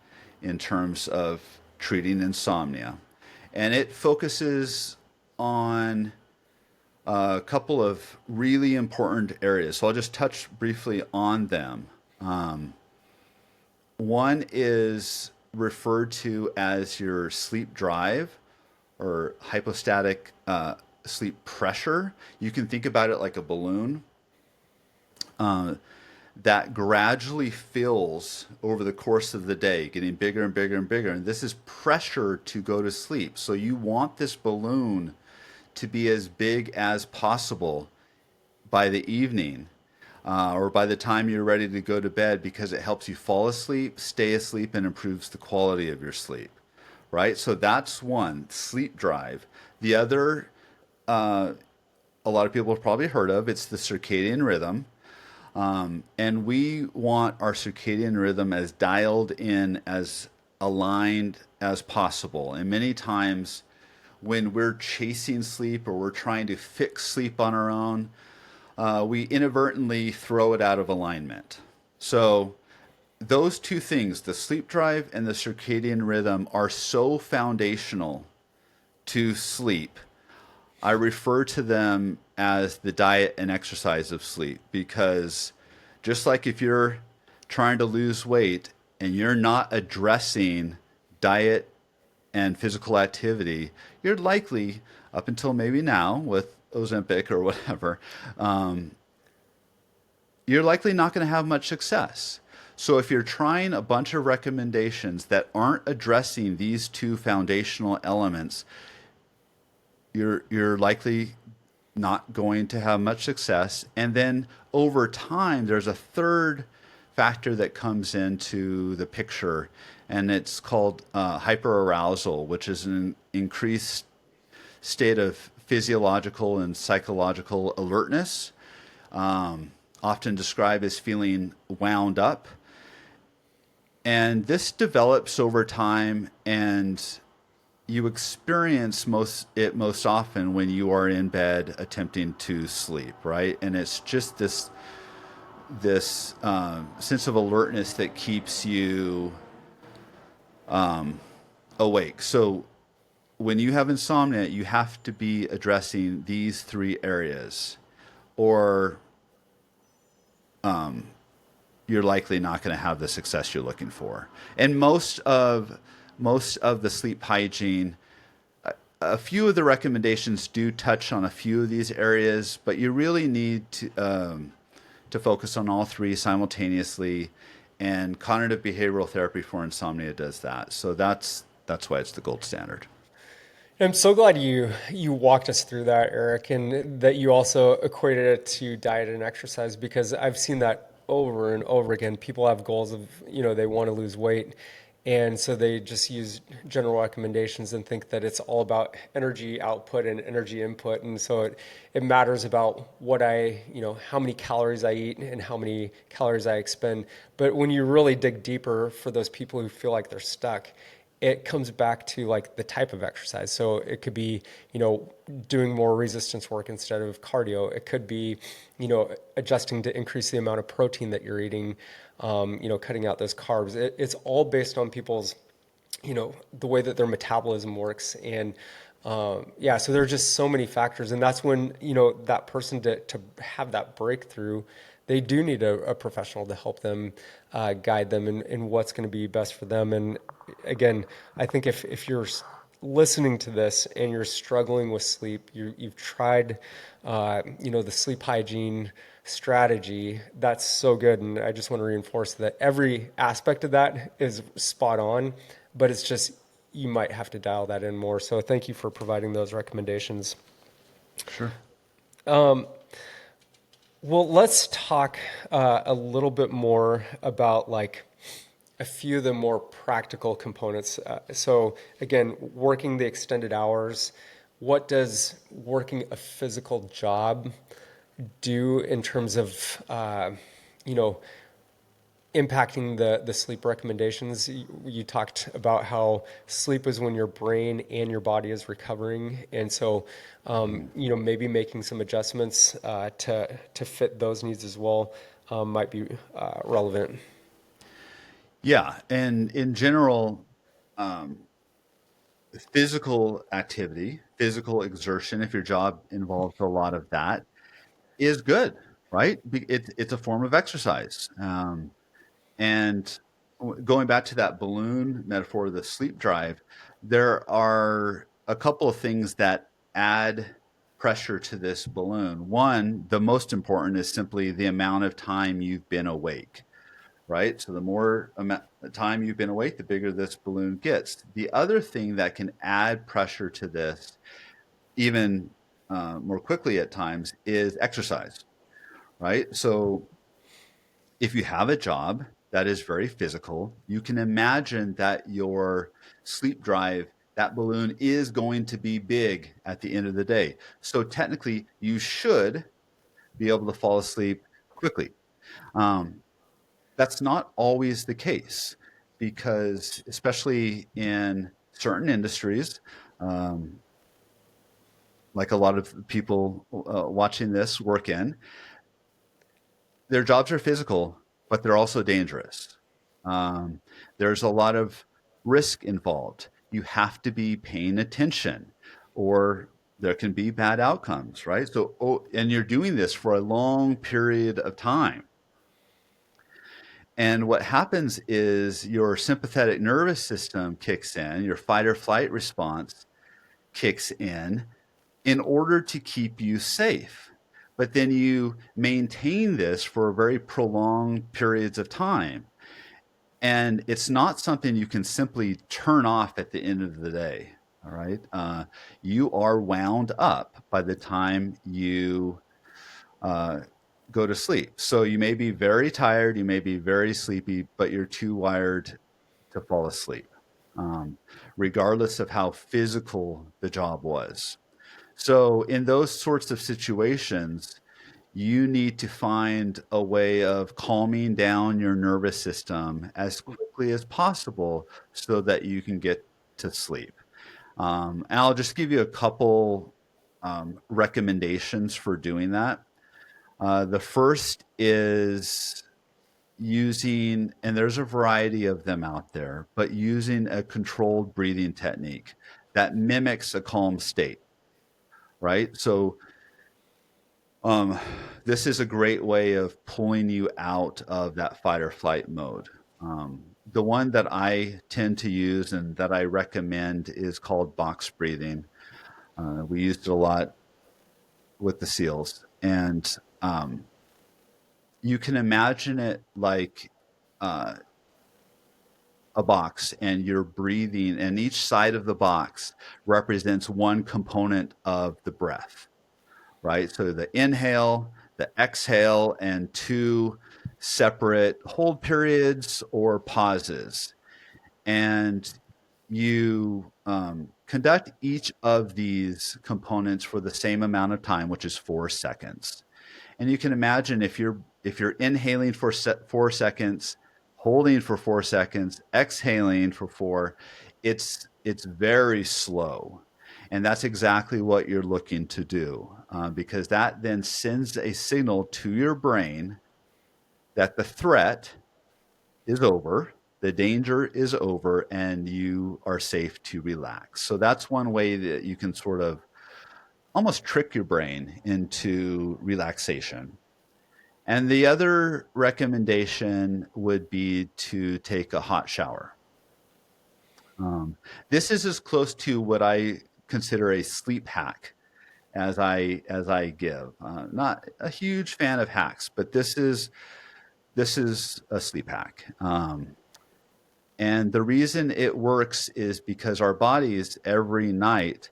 in terms of treating insomnia, and it focuses on a couple of really important areas. So I'll just touch briefly on them. One is referred to as your sleep drive, or hypostatic sleep pressure. You can think about it like a balloon that gradually fills over the course of the day, getting bigger and bigger and bigger. And this is pressure to go to sleep. So you want this balloon to be as big as possible by the evening, or by the time you're ready to go to bed, because it helps you fall asleep, stay asleep, and improves the quality of your sleep, right? So that's one, sleep drive. The other, a lot of people have probably heard of, it's the circadian rhythm. And we want our circadian rhythm as dialed in, as aligned as possible. And many times when we're chasing sleep, or we're trying to fix sleep on our own, we inadvertently throw it out of alignment. So those two things, the sleep drive and the circadian rhythm, are so foundational to sleep. I refer to them as the diet and exercise of sleep, because just like if you're trying to lose weight and you're not addressing diet and physical activity, you're likely, up until maybe now with Ozempic or whatever, you're likely not going to have much success. So if you're trying a bunch of recommendations that aren't addressing these two foundational elements, you're likely not going to have much success. And then over time, there's a third factor that comes into the picture, and it's called hyperarousal, which is an increased state of physiological and psychological alertness, often described as feeling wound up. And this develops over time, and you experience most often when you are in bed attempting to sleep, right? And it's just this sense of alertness that keeps you awake. So when you have insomnia, you have to be addressing these three areas, or you're likely not going to have the success you're looking for. And most of the sleep hygiene, a few of the recommendations do touch on a few of these areas, but you really need to focus on all three simultaneously. And cognitive behavioral therapy for insomnia does that. So that's why it's the gold standard. I'm so glad you walked us through that, Eric, and that you also equated it to diet and exercise, because I've seen that over and over again. People have goals of, they want to lose weight, and so they just use general recommendations and think that it's all about energy output and energy input. And so it matters about what how many calories I eat and how many calories I expend. But when you really dig deeper, for those people who feel like they're stuck, it comes back to like the type of exercise. So it could be, doing more resistance work instead of cardio. It could be, adjusting to increase the amount of protein that you're eating, cutting out those carbs. It's all based on people's, the way that their metabolism works. And so there are just so many factors. And that's when, that person to have that breakthrough, they do need a professional to help them, guide them in what's going to be best for them. And again, I think if you're listening to this and you're struggling with sleep, you've tried, the sleep hygiene strategy, that's so good. And I just want to reinforce that every aspect of that is spot on, but it's just, you might have to dial that in more. So thank you for providing those recommendations. Sure. Well, let's talk a little bit more about like a few of the more practical components. So again, working the extended hours, what does working a physical job do in terms of, impacting the sleep recommendations? You talked about how sleep is when your brain and your body is recovering. And so, maybe making some adjustments to fit those needs as well might be relevant. Yeah. And in general, physical activity, physical exertion, if your job involves a lot of that, is good, right? It's a form of exercise. And going back to that balloon metaphor, the sleep drive, there are a couple of things that add pressure to this balloon. One, the most important, is simply the amount of time you've been awake, right? So the more time you've been awake, the bigger this balloon gets. The other thing that can add pressure to this, even more quickly at times, is exercise, right? So if you have a job that is very physical, you can imagine that your sleep drive, that balloon, is going to be big at the end of the day. So technically, you should be able to fall asleep quickly. That's not always the case, because especially in certain industries, like a lot of people watching this work in, their jobs are physical, but they're also dangerous. There's a lot of risk involved. You have to be paying attention, or there can be bad outcomes, right? So, and you're doing this for a long period of time. And what happens is your sympathetic nervous system kicks in, your fight or flight response kicks in order to keep you safe. But then you maintain this for very prolonged periods of time. And it's not something you can simply turn off at the end of the day. All right. You are wound up by the time you go to sleep. So you may be very tired, you may be very sleepy, but you're too wired to fall asleep, regardless of how physical the job was. So in those sorts of situations, you need to find a way of calming down your nervous system as quickly as possible so that you can get to sleep. And I'll just give you a couple recommendations for doing that. The first is using, and there's a variety of them out there, but using a controlled breathing technique that mimics a calm state, right? So this is a great way of pulling you out of that fight or flight mode. The one that I tend to use and that I recommend is called box breathing. We used it a lot with the SEALs. And you can imagine it like a box, and you're breathing, and each side of the box represents one component of the breath, right? So the inhale, the exhale, and two separate hold periods or pauses. And you conduct each of these components for the same amount of time, which is 4 seconds. And you can imagine if you're inhaling for 4 seconds, holding for 4 seconds, exhaling for 4, it's very slow. And that's exactly what you're looking to do, because that then sends a signal to your brain that the threat is over, the danger is over, and you are safe to relax. So that's one way that you can sort of almost trick your brain into relaxation. And the other recommendation would be to take a hot shower. This is as close to what I consider a sleep hack as I give. Not a huge fan of hacks, but this is a sleep hack. And the reason it works is because our bodies every night,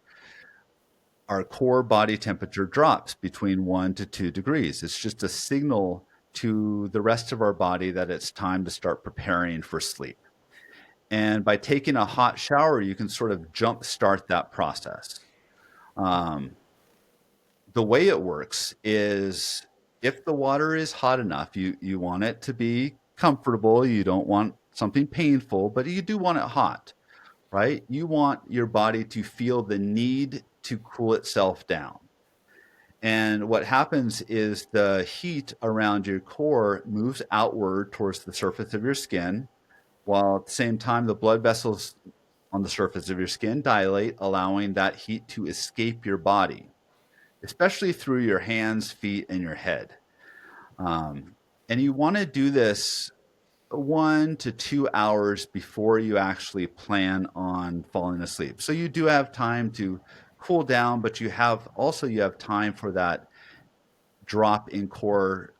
our core body temperature drops between 1 to 2 degrees. It's just a signal to the rest of our body that it's time to start preparing for sleep. And by taking a hot shower, you can sort of jumpstart that process. The way it works is if the water is hot enough, you want it to be comfortable. You don't want something painful, but you do want it hot, right? You want your body to feel the need to cool itself down. And what happens is the heat around your core moves outward towards the surface of your skin, while at the same time the blood vessels on the surface of your skin dilate, allowing that heat to escape your body, especially through your hands, feet, and your head. And you want to do this 1 to 2 hours before you actually plan on falling asleep. So you do have time to cool down, but you have time for that drop in core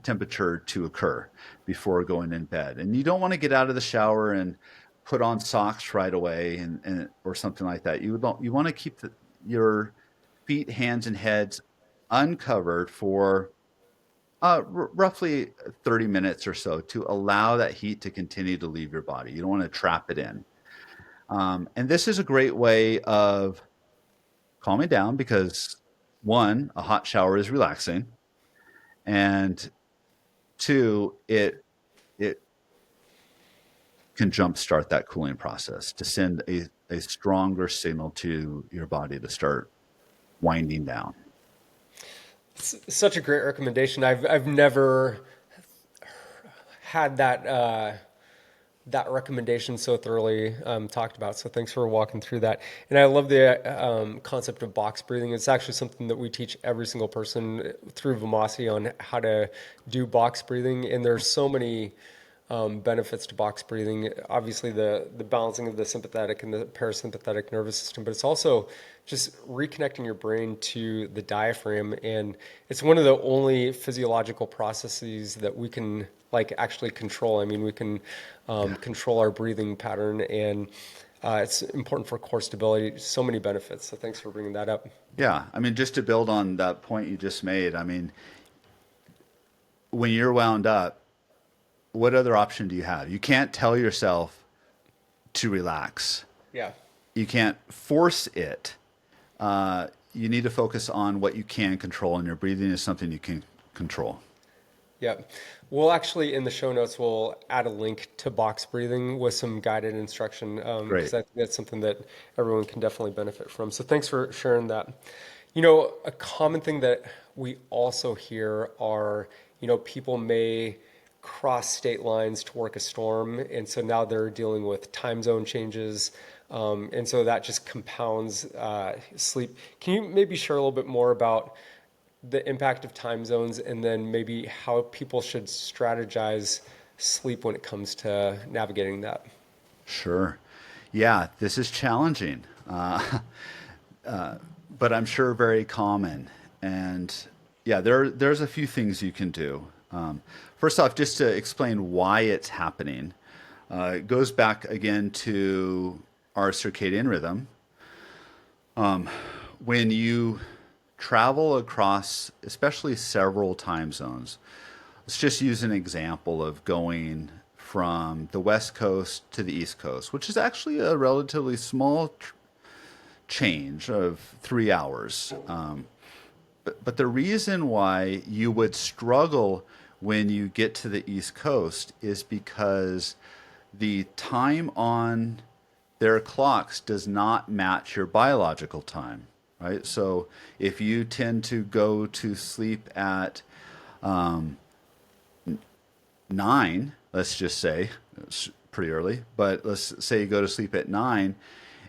temperature to occur before going in bed. And you don't want to get out of the shower and put on socks right away and or something like that. You want to keep your feet, hands, and heads uncovered for roughly 30 minutes or so to allow that heat to continue to leave your body. You don't want to trap it in. And this is a great way of calming down because, one, a hot shower is relaxing, and two, it can jumpstart that cooling process to send a stronger signal to your body to start winding down. Such a great recommendation. I've never had that recommendation so thoroughly talked about. So thanks for walking through that. And I love the concept of box breathing. It's actually something that we teach every single person through Vimasi on how to do box breathing. And there's so many benefits to box breathing. Obviously, the balancing of the sympathetic and the parasympathetic nervous system, but it's also just reconnecting your brain to the diaphragm. And it's one of the only physiological processes that we can actually control. I mean, we can control our breathing pattern, and it's important for core stability. So many benefits. So thanks for bringing that up. Yeah. I mean, just to build on that point you just made, I mean, when you're wound up, what other option do you have? You can't tell yourself, to relax. Yeah. You can't force it. You need to focus on what you can control, and your breathing is something you can control. Yeah. We'll actually, in the show notes, we'll add a link to box breathing with some guided instruction, because Great. I think that's something that everyone can definitely benefit from. So thanks for sharing that. You know, a common thing that we also hear are, people may cross state lines to work a storm, and so now they're dealing with time zone changes, and so that just compounds sleep. Can you maybe share a little bit more about the impact of time zones, and then maybe how people should strategize sleep when it comes to navigating that? Sure. Yeah, this is challenging, but I'm sure very common. And yeah, there's a few things you can do. First off, just to explain why it's happening, it goes back again to our circadian rhythm. When you travel across, especially several time zones, let's just use an example of going from the West Coast to the East Coast, which is actually a relatively small change of 3 hours. But the reason why you would struggle when you get to the East Coast is because the time on their clocks does not match your biological time, right? So if you tend to go to sleep at 9, let's just say, it's pretty early, but let's say you go to sleep at 9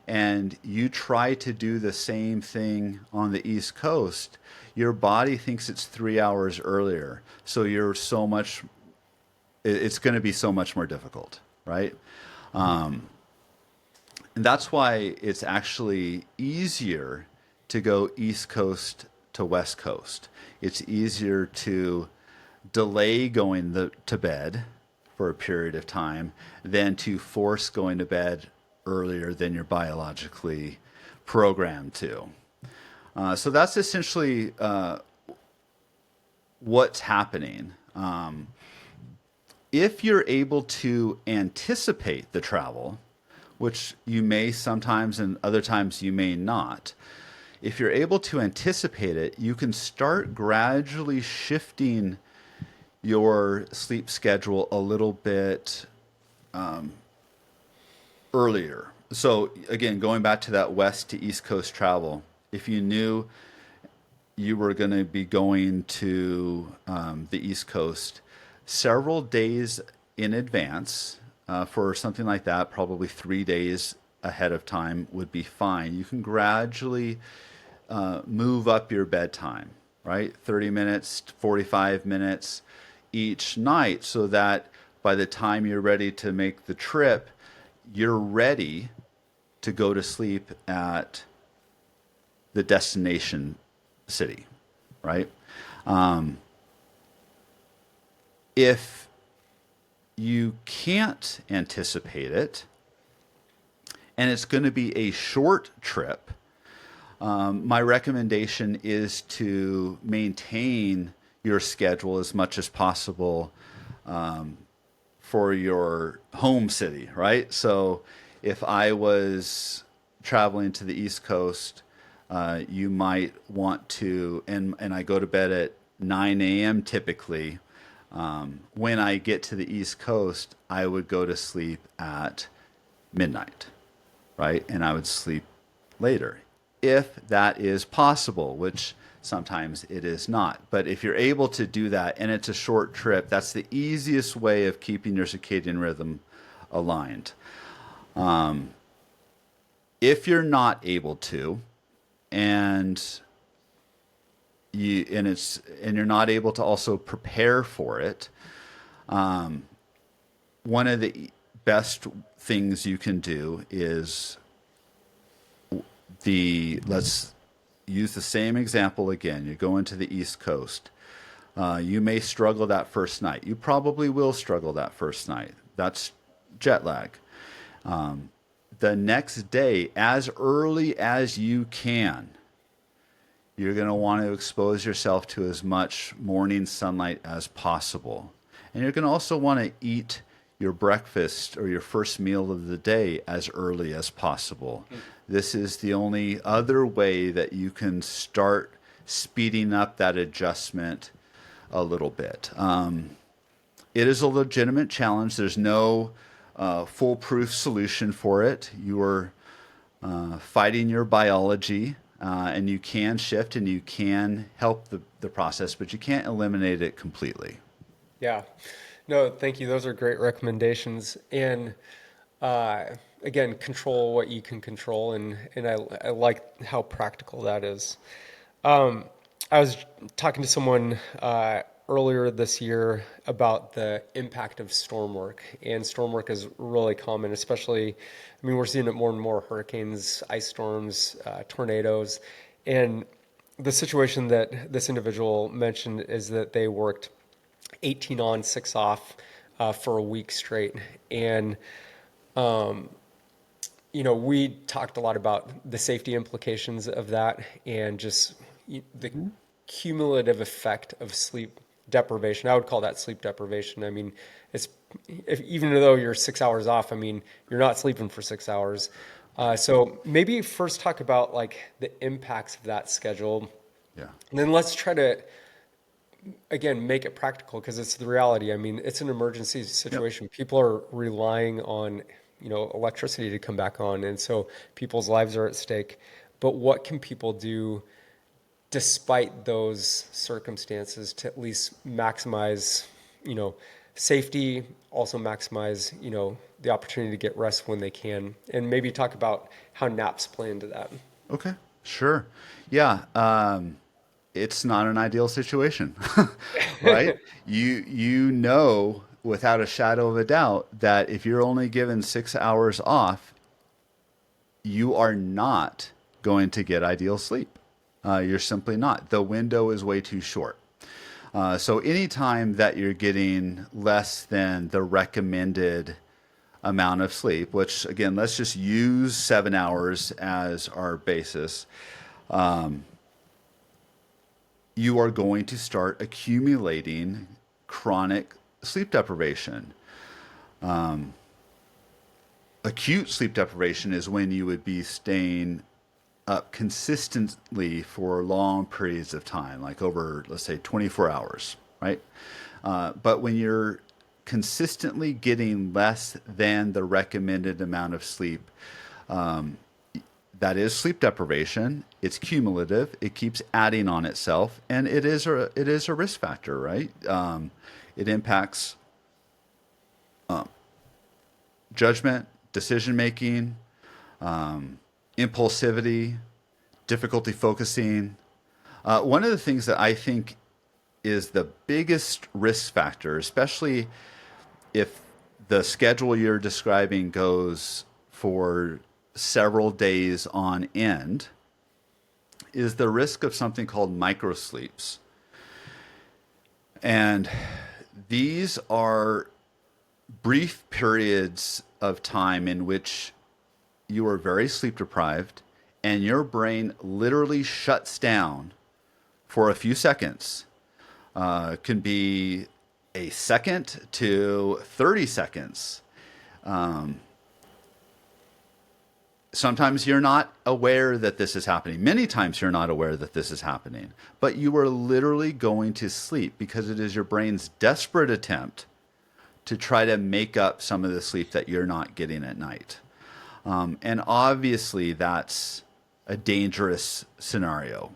and you try to do the same thing on the East Coast, your body thinks it's 3 hours earlier. So it's going to be so much more difficult, right? And that's why it's actually easier to go East Coast to West Coast. It's easier to delay going to bed for a period of time than to force going to bed earlier than you're biologically programmed to. So that's essentially what's happening. If you're able to anticipate the travel, which you may sometimes and other times you may not, if you're able to anticipate it, you can start gradually shifting your sleep schedule a little bit earlier. So again, going back to that West to East Coast travel, if you knew you were going to be going to the East Coast several days in advance, for something like that, probably 3 days ahead of time would be fine. You can gradually move up your bedtime, right? 30 minutes, 45 minutes each night, so that by the time you're ready to make the trip, you're ready to go to sleep at the destination city, right? If you can't anticipate it, and it's going to be a short trip, my recommendation is to maintain your schedule as much as possible for your home city, right? So if I was traveling to the East Coast, you might want to, and I go to bed at 9 a.m. typically. When I get to the East Coast, I would go to sleep at midnight, right? And I would sleep later, if that is possible, which sometimes it is not. But if you're able to do that and it's a short trip, that's the easiest way of keeping your circadian rhythm aligned. If you're not able to, and you're not able to also prepare for it, one of the best things you can do is let's use the same example again. You go into the East Coast. You may struggle that first night. You probably will struggle that first night. That's jet lag. The next day, as early as you can, you're going to want to expose yourself to as much morning sunlight as possible. And you're going to also want to eat your breakfast or your first meal of the day as early as possible. This is the only other way that you can start speeding up that adjustment a little bit. It is a legitimate challenge. There's no foolproof solution for it. You are fighting your biology, and you can shift and you can help the process, but you can't eliminate it completely. Yeah. No, thank you. Those are great recommendations. And again, control what you can control. And I like how practical that is. I was talking to someone earlier this year about the impact of storm work. And storm work is really common, especially, I mean, we're seeing it more and more: hurricanes, ice storms, tornadoes. And the situation that this individual mentioned is that they worked 18 on, 6 off for a week straight. And, we talked a lot about the safety implications of that and just the cumulative effect of sleep deprivation. I would call that sleep deprivation. I mean, even though you're 6 hours off, I mean, you're not sleeping for 6 hours. So maybe first talk about like the impacts of that schedule. Yeah. And then let's try to, again, make it practical, because it's the reality. I mean, it's an emergency situation. Yep. People are relying on, electricity to come back on. And so people's lives are at stake. But what can people do despite those circumstances to at least maximize, safety, also maximize, the opportunity to get rest when they can, and maybe talk about how naps play into that. Okay, sure. Yeah. It's not an ideal situation, right? You know without a shadow of a doubt that if you're only given 6 hours off, you are not going to get ideal sleep. You're simply not. The window is way too short. So anytime that you're getting less than the recommended amount of sleep, which again, let's just use 7 hours as our basis, you are going to start accumulating chronic sleep deprivation. Acute sleep deprivation is when you would be staying up consistently for long periods of time, like over, let's say, 24 hours, right? But when you're consistently getting less than the recommended amount of sleep, that is sleep deprivation. It's cumulative. It keeps adding on itself, and it is a risk factor, right? It impacts judgment, decision making, impulsivity, difficulty focusing. One of the things that I think is the biggest risk factor, especially if the schedule you're describing goes for several days on end, is the risk of something called microsleeps. And these are brief periods of time in which you are very sleep deprived and your brain literally shuts down for a few seconds. Can be a second to 30 seconds. Sometimes you're not aware that this is happening. Many times you're not aware that this is happening. But you are literally going to sleep because it is your brain's desperate attempt to try to make up some of the sleep that you're not getting at night. And obviously that's a dangerous scenario.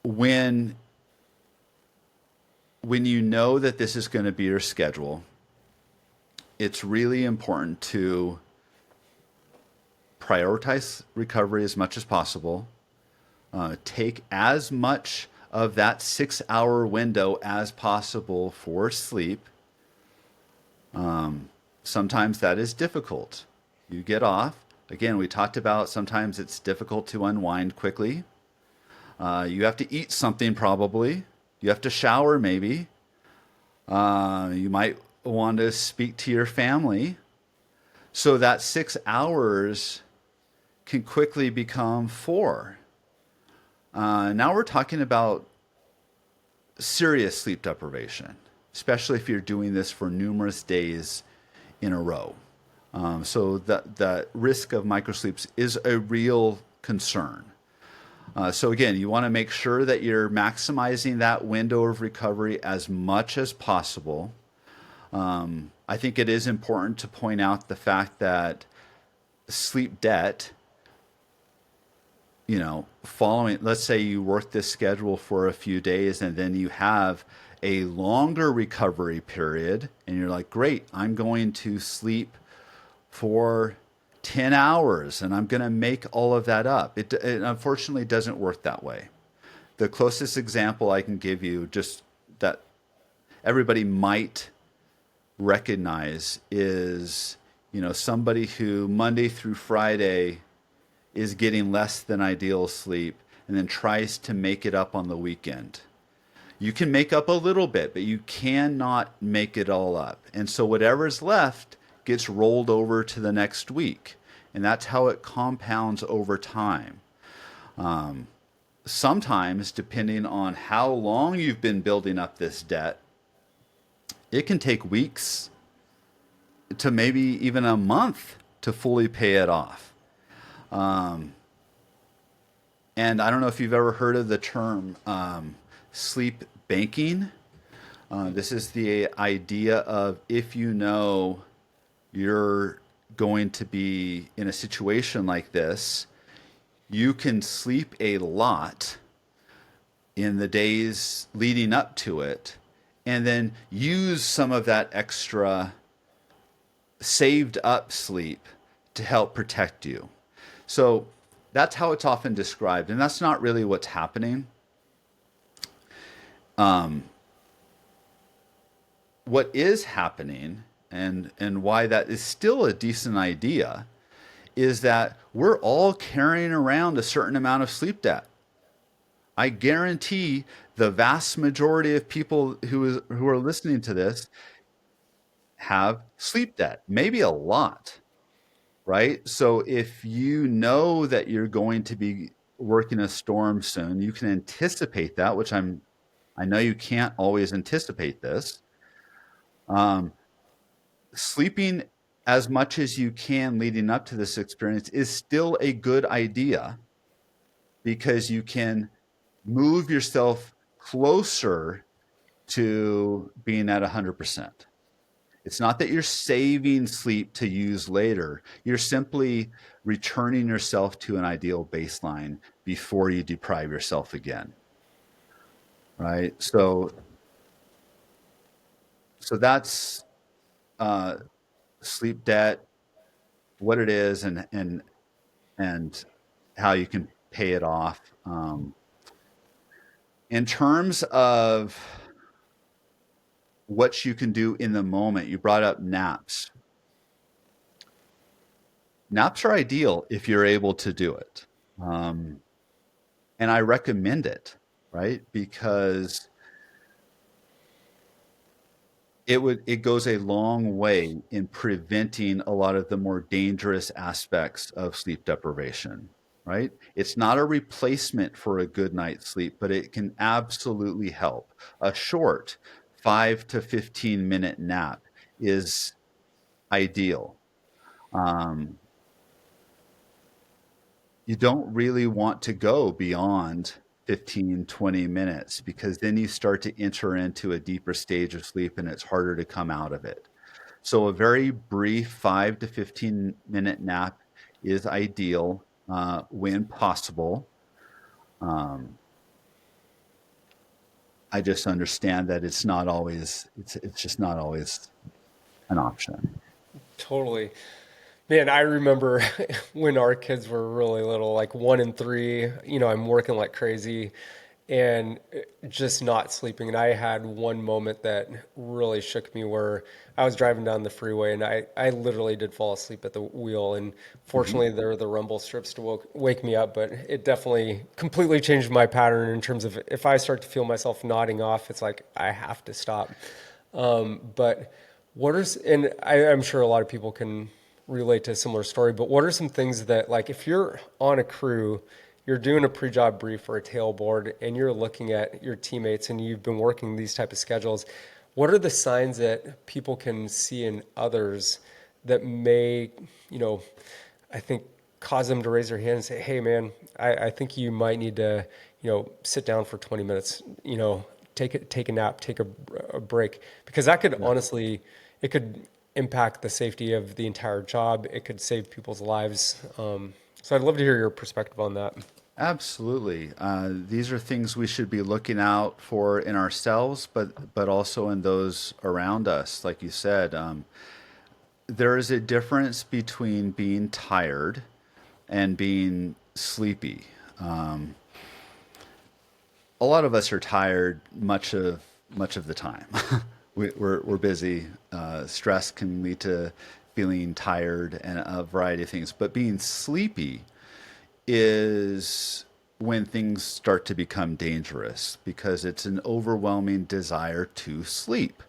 When you know that this is going to be your schedule, it's really important to prioritize recovery as much as possible. Take as much of that 6 hour window as possible for sleep. Sometimes that is difficult. You get off. Again, we talked about sometimes it's difficult to unwind quickly. You have to eat something probably. You have to shower maybe. You might want to speak to your family. So that 6 hours can quickly become 4. Now we're talking about serious sleep deprivation. especially if you're doing this for numerous days in a row. So the risk of microsleeps is a real concern. So again, you want to make sure that you're maximizing that window of recovery as much as possible. I think it is important to point out the fact that sleep debt, following, let's say you work this schedule for a few days and then you have a longer recovery period and you're like, great, I'm going to sleep for 10 hours and I'm going to make all of that up. It unfortunately doesn't work that way. The closest example I can give you, just that everybody might recognize, is somebody who Monday through Friday is getting less than ideal sleep and then tries to make it up on the weekend. You can make up a little bit, but you cannot make it all up. And so whatever's left gets rolled over to the next week. And that's how it compounds over time. Sometimes, depending on how long you've been building up this debt, it can take weeks to maybe even a month to fully pay it off. And I don't know if you've ever heard of the term sleep banking. This is the idea of, if you know you're going to be in a situation like this, you can sleep a lot in the days leading up to it, and then use some of that extra saved up sleep to help protect you. So that's how it's often described, and that's not really what's happening. What is happening, and why that is still a decent idea, is that we're all carrying around a certain amount of sleep debt. I guarantee the vast majority of people who are listening to this have sleep debt, maybe a lot, right? So if you know that you're going to be working a storm soon, you can anticipate that, which I know you can't always anticipate this. Sleeping as much as you can leading up to this experience is still a good idea, because you can move yourself closer to being at 100%. It's not that you're saving sleep to use later. You're simply returning yourself to an ideal baseline before you deprive yourself again. Right? So that's sleep debt, what it is, and how you can pay it off. In terms of what you can do in the moment, you brought up naps. Naps are ideal if you're able to do it. And I recommend it, right? Because it goes a long way in preventing a lot of the more dangerous aspects of sleep deprivation, right? It's not a replacement for a good night's sleep, but it can absolutely help. A short 5 to 15 minute nap is ideal. You don't really want to go beyond 15, 20 minutes, because then you start to enter into a deeper stage of sleep and it's harder to come out of it. So a very brief 5 to 15 minute nap is ideal when possible. I just understand that it's not always, it's just not always an option. Totally. Man, I remember when our kids were really little, like 1 and 3, I'm working like crazy and just not sleeping. And I had one moment that really shook me, where I was driving down the freeway and I literally did fall asleep at the wheel. And fortunately, there were the rumble strips to wake me up, but it definitely completely changed my pattern in terms of, if I start to feel myself nodding off, it's like I have to stop. But and I'm sure a lot of people can relate to a similar story, but what are some things that, like, if you're on a crew, you're doing a pre-job brief or a tailboard, and you're looking at your teammates and you've been working these type of schedules, What are the signs that people can see in others that may, I think cause them to raise their hand and say, hey man, I think you might need to, sit down for 20 minutes, take a nap, take a break, because that could honestly, it could impact the safety of the entire job. It could save people's lives. So I'd love to hear your perspective on that. Absolutely. These are things we should be looking out for in ourselves, but also in those around us. Like you said, there is a difference between being tired and being sleepy. A lot of us are tired much of the time. We're busy. Stress can lead to feeling tired and a variety of things. But being sleepy is when things start to become dangerous because it's an overwhelming desire to sleep.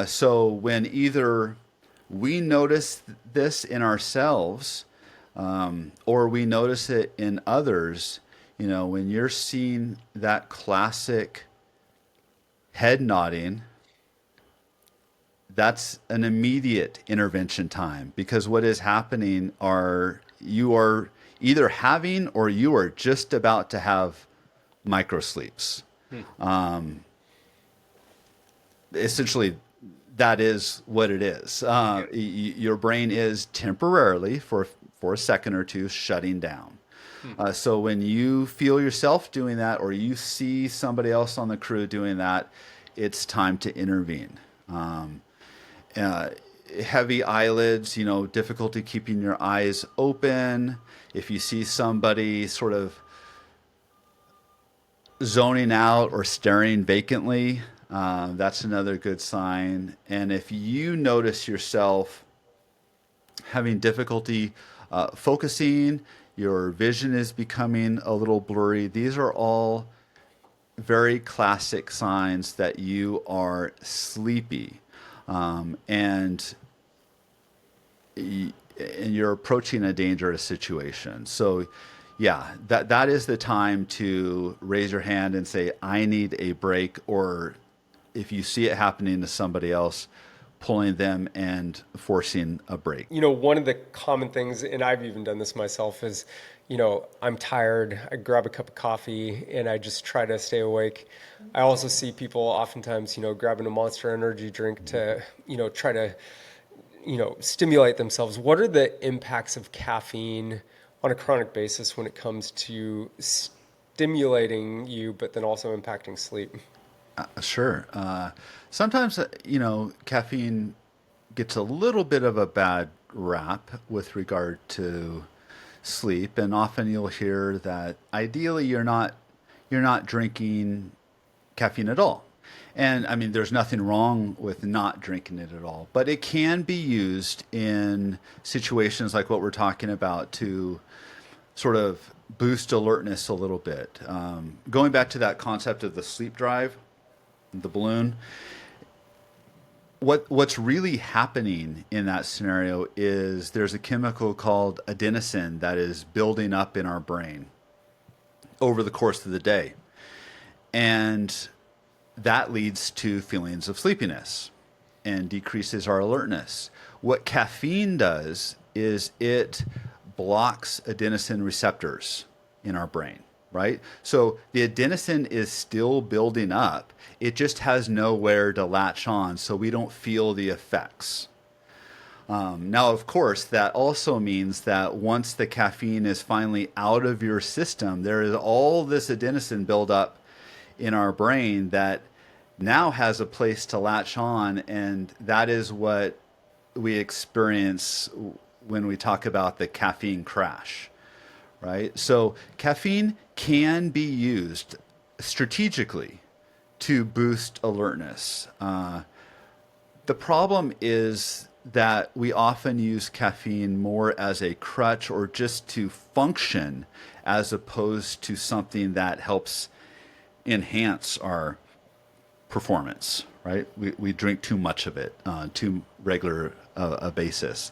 So when either we notice this in ourselves or we notice it in others, when you're seeing that classic head nodding, that's an immediate intervention time, because what is happening are you are either having or you are just about to have micro sleeps. Essentially, that is what it is. Your brain is temporarily, for a second or two, shutting down. So when you feel yourself doing that, or you see somebody else on the crew doing that, it's time to intervene. Heavy eyelids, difficulty keeping your eyes open. If you see somebody sort of zoning out or staring vacantly, that's another good sign. And if you notice yourself having difficulty focusing, your vision is becoming a little blurry, these are all very classic signs that you are sleepy. And you're approaching a dangerous situation. So yeah, that is the time to raise your hand and say, I need a break. Or if you see it happening to somebody else, pulling them and forcing a break. One of the common things, and I've even done this myself, is, I'm tired, I grab a cup of coffee and I just try to stay awake. I also see people oftentimes, grabbing a Monster energy drink to, try to, stimulate themselves. What are the impacts of caffeine on a chronic basis when it comes to stimulating you, but then also impacting sleep? Sure. Sometimes, caffeine gets a little bit of a bad rap with regard to sleep, and often you'll hear that ideally you're not drinking caffeine at all. And I mean, there's nothing wrong with not drinking it at all, but it can be used in situations like what we're talking about to sort of boost alertness a little bit. Going back to that concept of the sleep drive, the balloon, what's really happening in that scenario is there's a chemical called adenosine that is building up in our brain over the course of the day. And that leads to feelings of sleepiness and decreases our alertness. What caffeine does is it blocks adenosine receptors in our brain, right? So the adenosine is still building up. It just has nowhere to latch on, so we don't feel the effects. Now, of course, that also means that once the caffeine is finally out of your system, there is all this adenosine buildup in our brain that now has a place to latch on, and that is what we experience when we talk about the caffeine crash, right? So caffeine can be used strategically to boost alertness. The problem is that we often use caffeine more as a crutch or just to function, as opposed to something that helps enhance our performance, right? We drink too much of it, too regular a basis.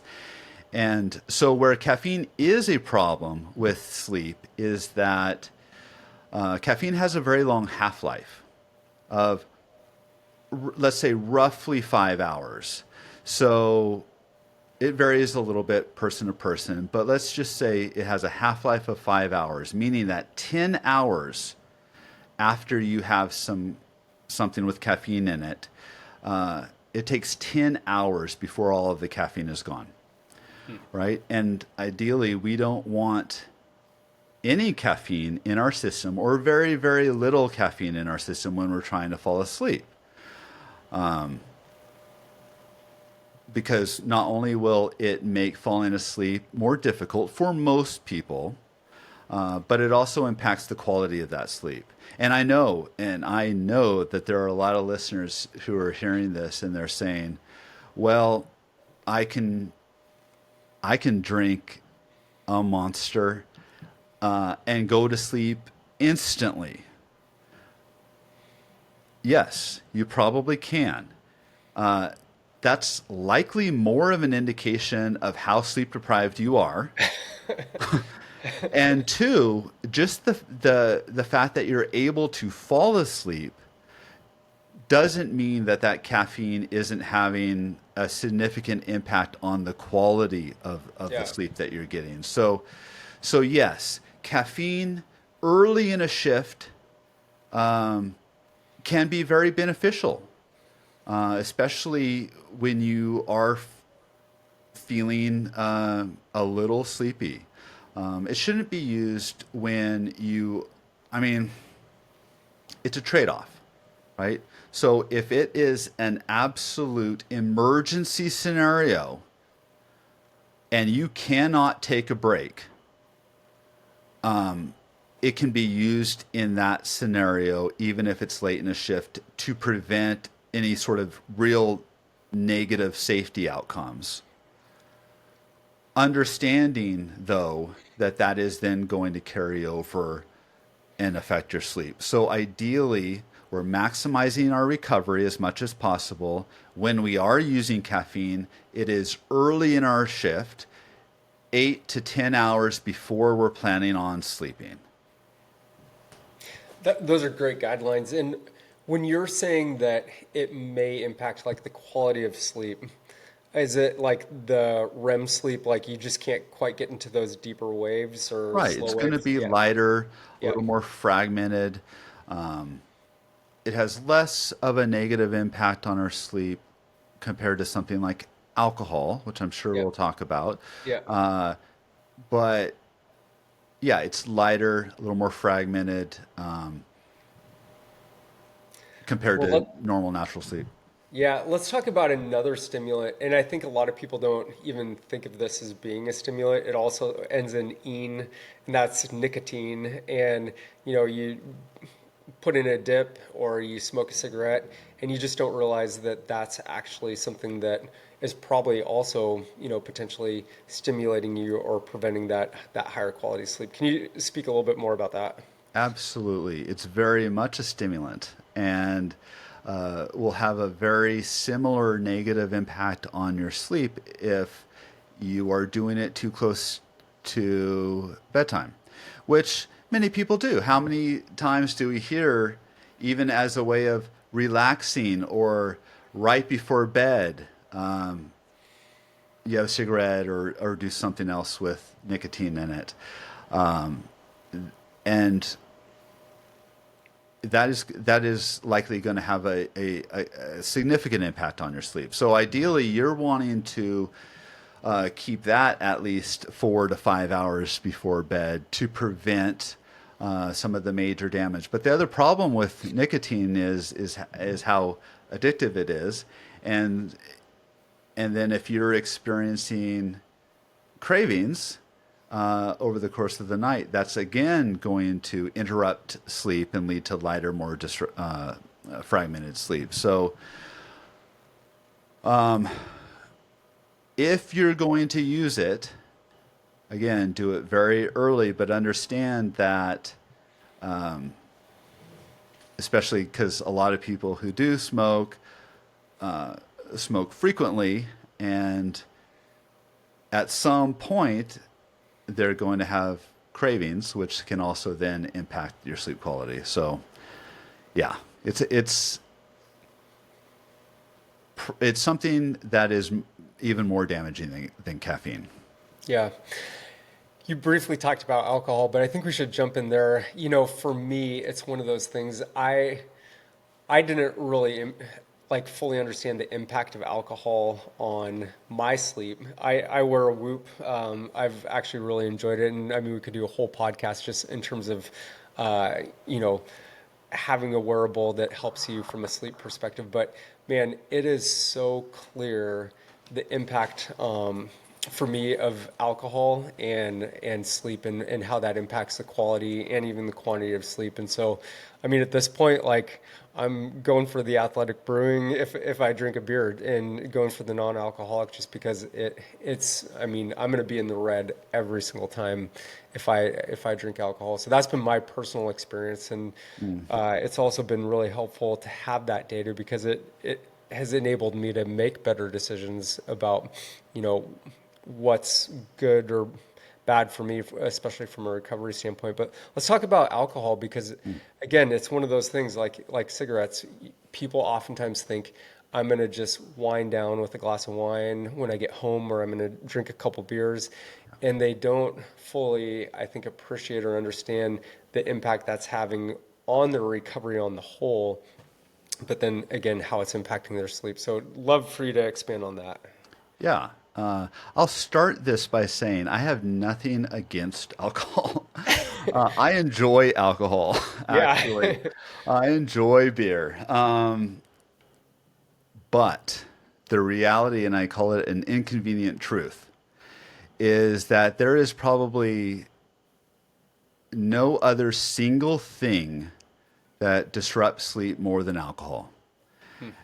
And so where caffeine is a problem with sleep is that caffeine has a very long half-life of let's say roughly 5 hours. So it varies a little bit person to person, but let's just say it has a half-life of 5 hours, meaning that 10 hours after you have something with caffeine in it, it takes 10 hours before all of the caffeine is gone, right? And ideally, we don't want any caffeine in our system or very, very little caffeine in our system when we're trying to fall asleep. Because not only will it make falling asleep more difficult for most people, but it also impacts the quality of that sleep. And I know that there are a lot of listeners who are hearing this and they're saying, well, I can drink a Monster and go to sleep instantly. Yes, you probably can. That's likely more of an indication of how sleep deprived you are. And two, just the fact that you're able to fall asleep doesn't mean that caffeine isn't having a significant impact on the quality of the sleep that you're getting. So yes, caffeine early in a shift can be very beneficial, especially when you are feeling a little sleepy. It shouldn't be used when it's a trade-off, right? So if it is an absolute emergency scenario and you cannot take a break, it can be used in that scenario, even if it's late in a shift, to prevent any sort of real negative safety outcomes. Understanding, though, that is then going to carry over and affect your sleep. So ideally, we're maximizing our recovery as much as possible. When we are using caffeine, it is early in our shift, 8 to 10 hours before we're planning on sleeping. Those are great guidelines. And when you're saying that it may impact like the quality of sleep, is it like the REM sleep, like you just can't quite get into those deeper waves or Right. slow It's going to waves? be Yeah. lighter, a Yeah. little more fragmented. It has less of a negative impact on our sleep compared to something like alcohol, which I'm sure Yeah. we'll talk about. Yeah. But yeah, it's lighter, a little more fragmented compared Well, to normal natural sleep. yeah, let's talk about another stimulant. And I think a lot of people don't even think of this as being a stimulant. It also ends in "ene," and that's nicotine. And you put in a dip or you smoke a cigarette, and you just don't realize that that's actually something that is probably also, potentially stimulating you or preventing that higher quality sleep. Can you speak a little bit more about that? Absolutely. It's very much a stimulant and will have a very similar negative impact on your sleep if you are doing it too close to bedtime, which many people do. How many times do we hear, even as a way of relaxing or right before bed, you have a cigarette or do something else with nicotine in it? And that is likely going to have a significant impact on your sleep. So ideally, you're wanting to keep that at least 4 to 5 hours before bed to prevent some of the major damage. But the other problem with nicotine is how addictive it is, and then if you're experiencing cravings over the course of the night, that's again going to interrupt sleep and lead to lighter, more fragmented sleep. So if you're going to use it, again, do it very early, but understand that, especially because a lot of people who do smoke frequently, and at some point they're going to have cravings, which can also then impact your sleep quality. So, yeah, it's it's something that is even more damaging than caffeine. Yeah. You briefly talked about alcohol, but I think we should jump in there. For me, it's one of those things I didn't really like fully understand the impact of alcohol on my sleep. I wear a Whoop. I've actually really enjoyed it, and I mean we could do a whole podcast just in terms of, uh, you know, having a wearable that helps you from a sleep perspective. But man, it is so clear the impact for me of alcohol and sleep and how that impacts the quality and even the quantity of sleep. And so, I mean, at this point, like I'm going for the athletic brewing if I drink a beer and going for the non-alcoholic just because it's I mean, I'm going to be in the red every single time if I drink alcohol. So that's been my personal experience, and it's also been really helpful to have that data because it has enabled me to make better decisions about, what's good or bad for me, especially from a recovery standpoint. But let's talk about alcohol because, again, it's one of those things like cigarettes. People oftentimes think I'm going to just wind down with a glass of wine when I get home, or I'm going to drink a couple beers, and they don't fully, I think, appreciate or understand the impact that's having on their recovery on the whole. But then again, how it's impacting their sleep. So, love for you to expand on that. Yeah. I'll start this by saying I have nothing against alcohol. I enjoy alcohol, Yeah. actually. I enjoy beer. But the reality, and I call it an inconvenient truth, is that there is probably no other single thing that disrupts sleep more than alcohol.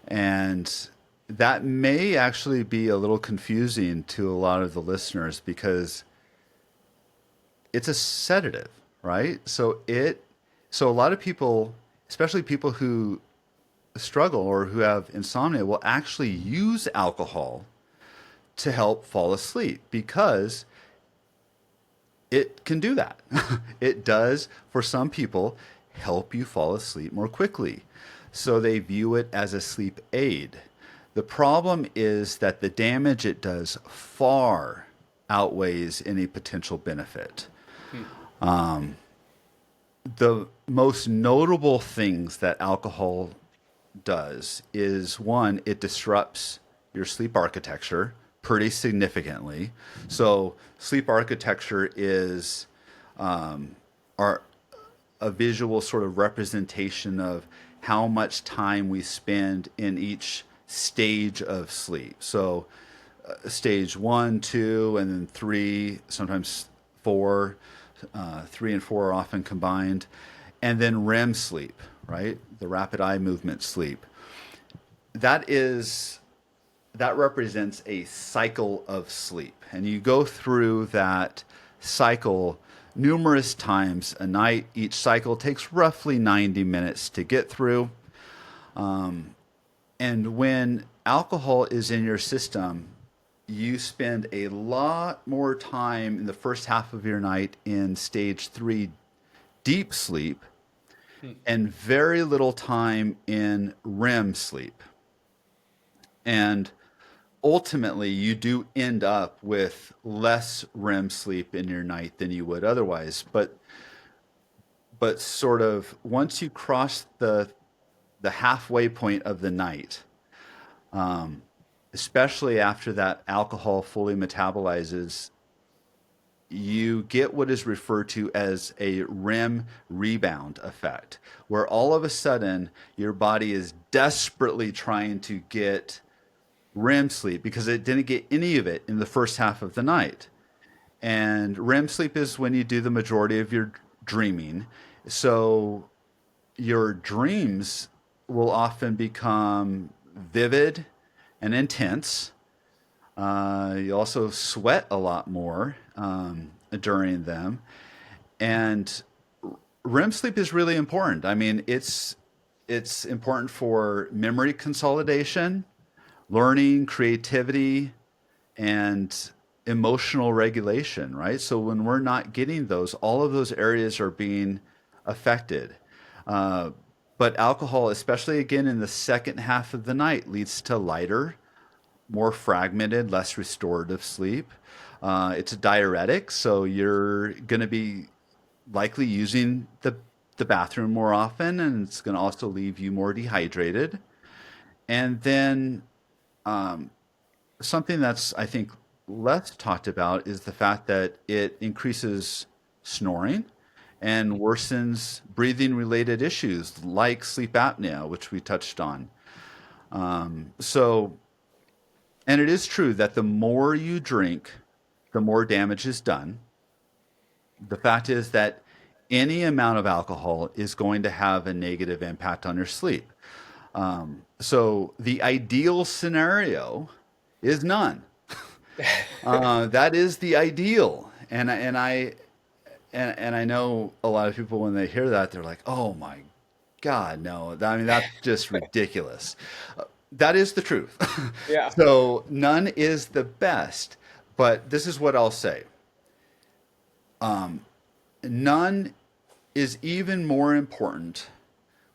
And that may actually be a little confusing to a lot of the listeners because it's a sedative, right? So a lot of people, especially people who struggle or who have insomnia, will actually use alcohol to help fall asleep because it can do that. It does, for some people, help you fall asleep more quickly. So they view it as a sleep aid. The problem is that the damage it does far outweighs any potential benefit. The most notable things that alcohol does is one, it disrupts your sleep architecture pretty significantly. So sleep architecture is our a visual sort of representation of how much time we spend in each stage of sleep. So stage 1, 2, and then 3, sometimes 4. 3 and 4 are often combined. And then REM sleep, right? The rapid eye movement sleep. That represents a cycle of sleep. And you go through that cycle numerous times a night. Each cycle takes roughly 90 minutes to get through. And when alcohol is in your system, you spend a lot more time in the first half of your night in stage 3 deep sleep and very little time in REM sleep. And ultimately, you do end up with less REM sleep in your night than you would otherwise. But sort of once you cross the halfway point of the night, especially after that alcohol fully metabolizes, you get what is referred to as a REM rebound effect, where all of a sudden your body is desperately trying to get REM sleep because it didn't get any of it in the first half of the night. And REM sleep is when you do the majority of your dreaming. So your dreams will often become vivid and intense. You also sweat a lot more during them. And REM sleep is really important. I mean, it's important for memory consolidation, learning, creativity, and emotional regulation, right? So when we're not getting those, all of those areas are being affected. But alcohol, especially again in the second half of the night, leads to lighter, more fragmented, less restorative sleep. It's a diuretic, so you're going to be likely using the bathroom more often, and it's going to also leave you more dehydrated. And then something that's, I think, less talked about is the fact that it increases snoring and worsens breathing related issues like sleep apnea, which we touched on. So, and it is true that the more you drink, the more damage is done. The fact is that any amount of alcohol is going to have a negative impact on your sleep. So the ideal scenario is none. That is the ideal, and I know a lot of people when they hear that they're like, "Oh my God, no!" I mean, that's just ridiculous. That is the truth. Yeah. So none is the best, but this is what I'll say: none is even more important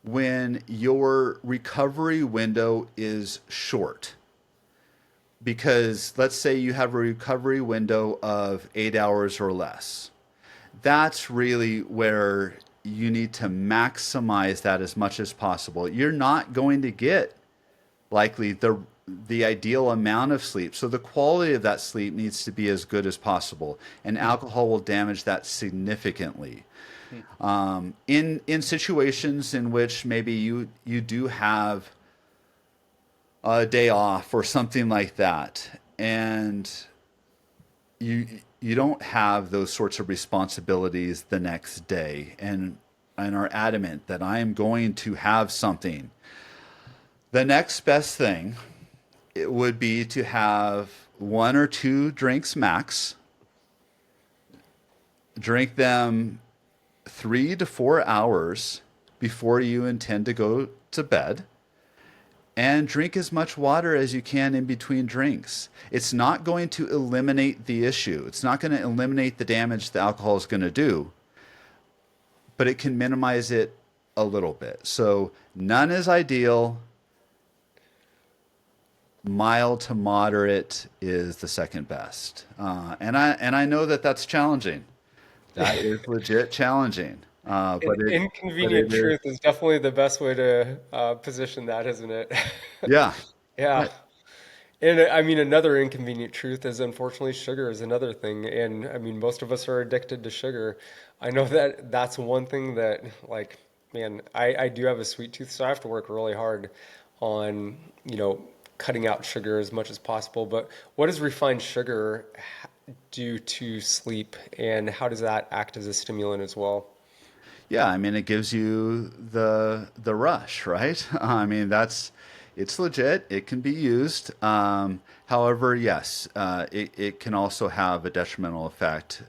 when your recovery window is short. Because let's say you have a recovery window of 8 hours or less. That's really where you need to maximize that as much as possible. You're not going to get likely the ideal amount of sleep. So the quality of that sleep needs to be as good as possible. And alcohol will damage that significantly. In situations in which maybe you do have a day off or something like that, and you don't have those sorts of responsibilities the next day, and are adamant that I am going to have something. The next best thing it would be to have 1 or 2 drinks max. Drink them 3 to 4 hours before you intend to go to bed. And drink as much water as you can in between drinks. It's not going to eliminate the issue. It's not going to eliminate the damage the alcohol is going to do, but it can minimize it a little bit. So none is ideal. Mild to moderate is the second best. And I know that that's challenging. That is legit challenging. But Inconvenient it is, truth is definitely the best way to position that, isn't it? yeah. Yeah. And I mean, another inconvenient truth is unfortunately sugar is another thing. And I mean, most of us are addicted to sugar. I know that that's one thing that, like, man, I do have a sweet tooth, so I have to work really hard on, cutting out sugar as much as possible. But what does refined sugar do to sleep, and how does that act as a stimulant as well? Yeah, I mean, it gives you the rush, right? I mean, it's legit. It can be used. However, yes, it can also have a detrimental effect.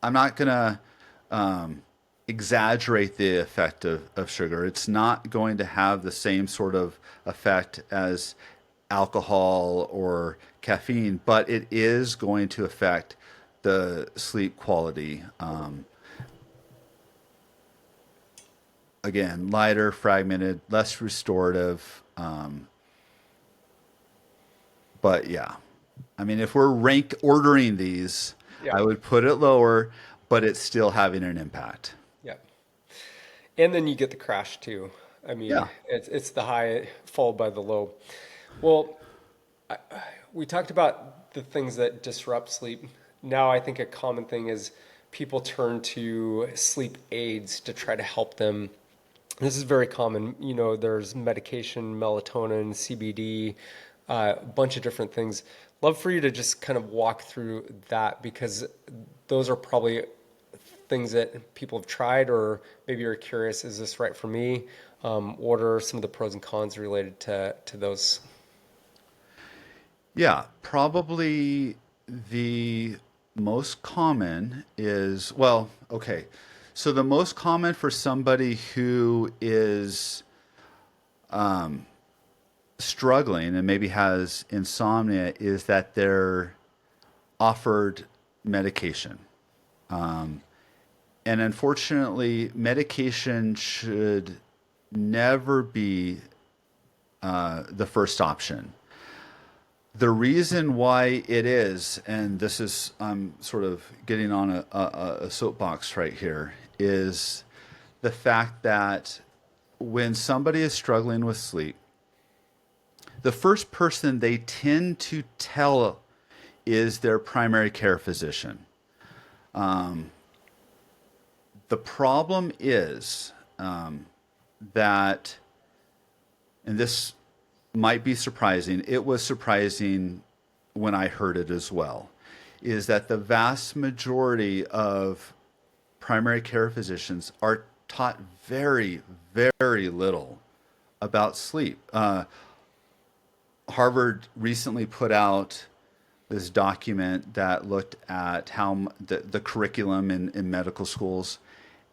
I'm not gonna exaggerate the effect of sugar. It's not going to have the same sort of effect as alcohol or caffeine, but it is going to affect the sleep quality. Again, lighter, fragmented, less restorative. But yeah, I mean, if we're rank ordering these, Yeah. I would put it lower, but it's still having an impact. Yeah. And then you get the crash too. I mean, Yeah. it's the high followed by the low. Well, we talked about the things that disrupt sleep. Now, I think a common thing is people turn to sleep aids to try to help them. This is very common. There's medication, melatonin, CBD, a bunch of different things. Love for you to just kind of walk through that, because those are probably things that people have tried, or maybe you're curious, is this right for me? What are some of the pros and cons related to those? Yeah, probably the most common is, well, okay. So the most common for somebody who is struggling and maybe has insomnia is that they're offered medication. And unfortunately, medication should never be the first option. The reason why it is, and this is, I'm sort of getting on a soapbox right here, is the fact that when somebody is struggling with sleep, the first person they tend to tell is their primary care physician. The problem is that, and this might be surprising, it was surprising when I heard it as well, is that the vast majority of primary care physicians are taught very, very little about sleep. Harvard recently put out this document that looked at how the curriculum in medical schools,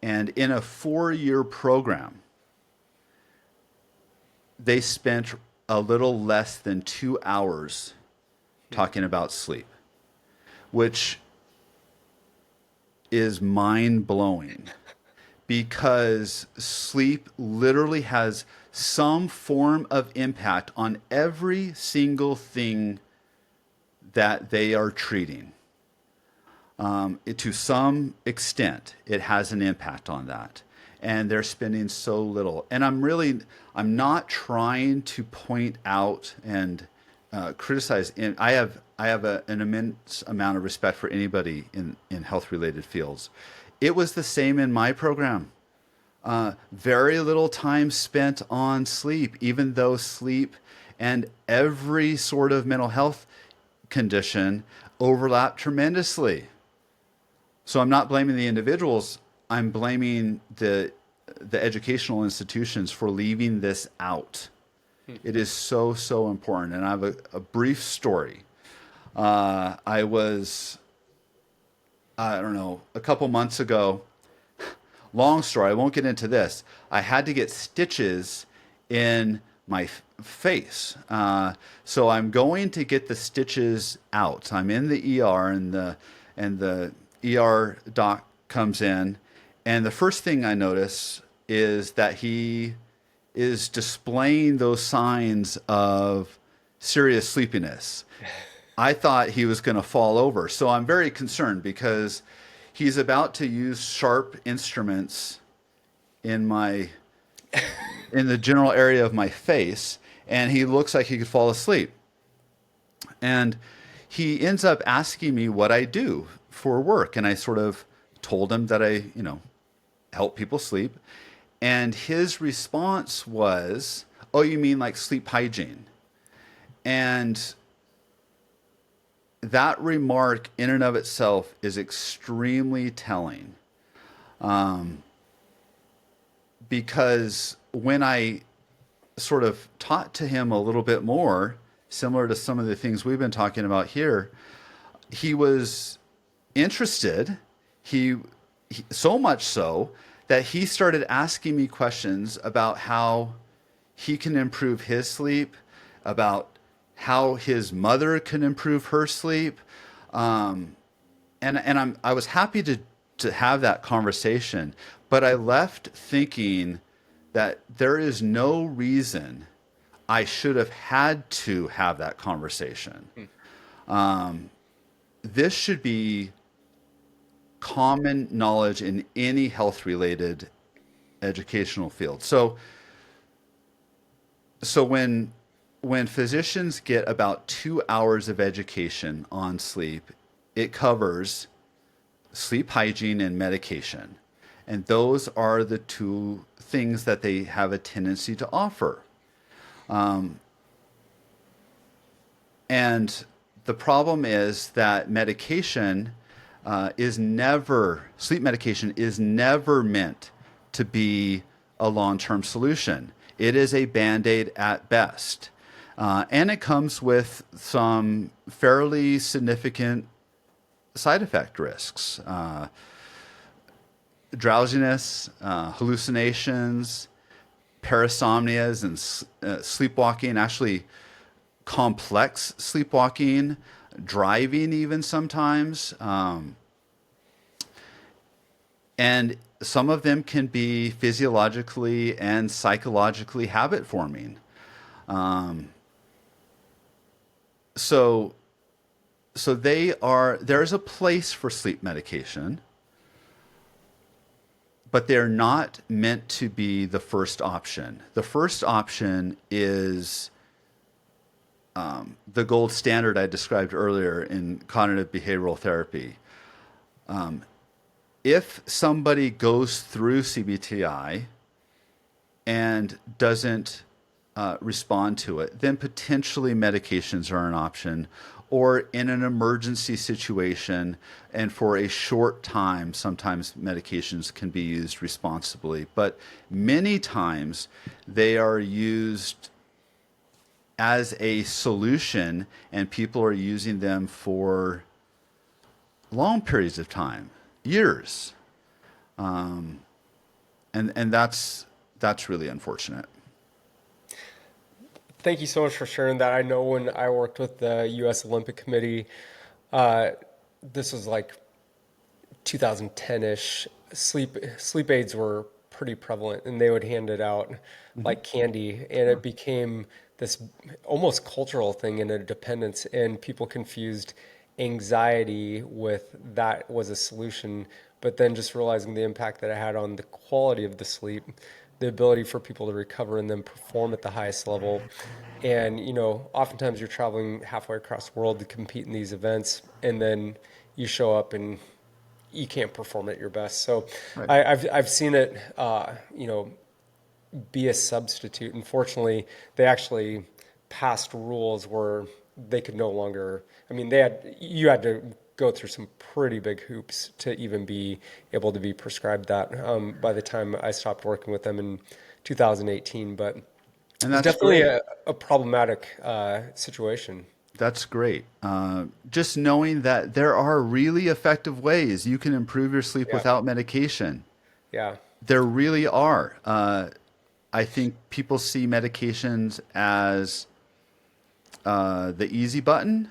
and in a 4-year program, they spent a little less than 2 hours talking about sleep, which is mind-blowing because sleep literally has some form of impact on every single thing that they are treating. To some extent, it has an impact on that. And they're spending so little. And I'm not trying to point out and criticize. And I have an immense amount of respect for anybody in health-related fields. It was the same in my program. Very little time spent on sleep, even though sleep and every sort of mental health condition overlap tremendously. So I'm not blaming the individuals. I'm blaming the educational institutions for leaving this out. It is so, so important. And I have a brief story. I don't know, a couple months ago, long story, I won't get into this. I had to get stitches in my face. So I'm going to get the stitches out. I'm in the ER and the ER doc comes in, and the first thing I notice is that he is displaying those signs of serious sleepiness. I thought he was going to fall over. So I'm very concerned because he's about to use sharp instruments in the general area of my face, and he looks like he could fall asleep. And he ends up asking me what I do for work. And I sort of told him that I, help people sleep. And his response was, "Oh, you mean like sleep hygiene?" And that remark in and of itself is extremely telling. Because when I sort of taught to him a little bit more, similar to some of the things we've been talking about here, he was interested. He so much so that he started asking me questions about how he can improve his sleep, about how his mother can improve her sleep. I was happy to have that conversation, but I left thinking that there is no reason I should have had to have that conversation. This should be common knowledge in any health-related educational field. So when physicians get about 2 hours of education on sleep, it covers sleep hygiene and medication. And those are the two things that they have a tendency to offer. And the problem is that sleep medication is never meant to be a long-term solution. It is a Band-Aid at best. And it comes with some fairly significant side effect risks. Drowsiness, hallucinations, parasomnias, and sleepwalking, actually complex sleepwalking, driving even sometimes. And some of them can be physiologically and psychologically habit forming. Um, so there's a place for sleep medication, but they're not meant to be the first option. The first option is the gold standard I described earlier in cognitive behavioral therapy. If somebody goes through CBTI and doesn't respond to it, then potentially medications are an option. Or in an emergency situation and for a short time, sometimes medications can be used responsibly. But many times they are used as a solution, and people are using them for long periods of time, years. And that's really unfortunate. Thank you so much for sharing that. I know when I worked with the U.S. Olympic Committee, uh, this was like 2010-ish. Sleep aids were pretty prevalent, and they would hand it out like candy, and it became this almost cultural thing and a dependence, and people confused anxiety with that was a solution, but then just realizing the impact that it had on the quality of the sleep, the ability for people to recover and then perform at the highest level. And, oftentimes you're traveling halfway across the world to compete in these events, and then you show up and you can't perform at your best. So Right. I've seen it, be a substitute. Unfortunately, they actually passed rules where they could no longer, you had to go through some pretty big hoops to even be able to be prescribed that by the time I stopped working with them in 2018. But And it's that's definitely great. a problematic situation. That's great. Just knowing that there are really effective ways you can improve your sleep Yeah. without medication. Yeah. There really are. I think people see medications as the easy button,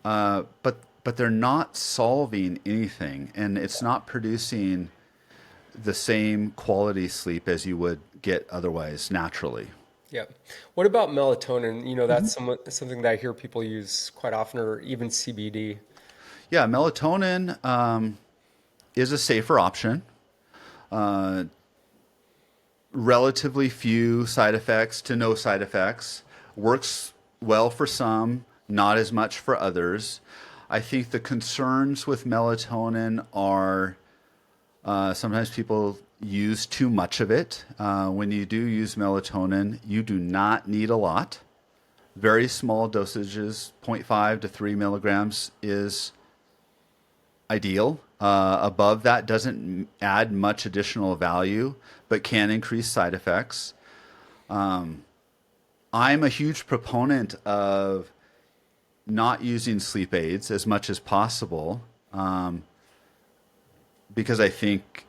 but they're not solving anything, and it's not producing the same quality sleep as you would get otherwise naturally. Yeah. What about melatonin? That's something that I hear people use quite often, or even CBD. Yeah, melatonin is a safer option. Uh, Relatively few side effects to no side effects. Works well for some, not as much for others. I think the concerns with melatonin are sometimes people use too much of it. When you do use melatonin, you do not need a lot. Very small dosages, zero point 0.5 to 3 milligrams is ideal. Above that doesn't add much additional value, but can increase side effects. I'm a huge proponent of not using sleep aids as much as possible, because I think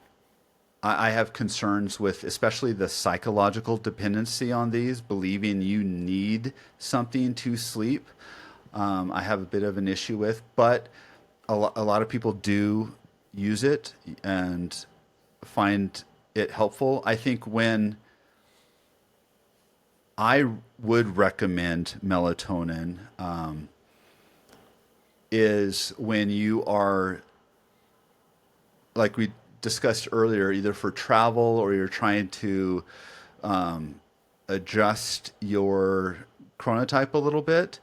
I have concerns with especially the psychological dependency on these, believing you need something to sleep. I have a bit of an issue with, but a lot of people do use it and find it helpful. I think when I would recommend melatonin is when you are, like we discussed earlier, either for travel or you're trying to adjust your chronotype a little bit.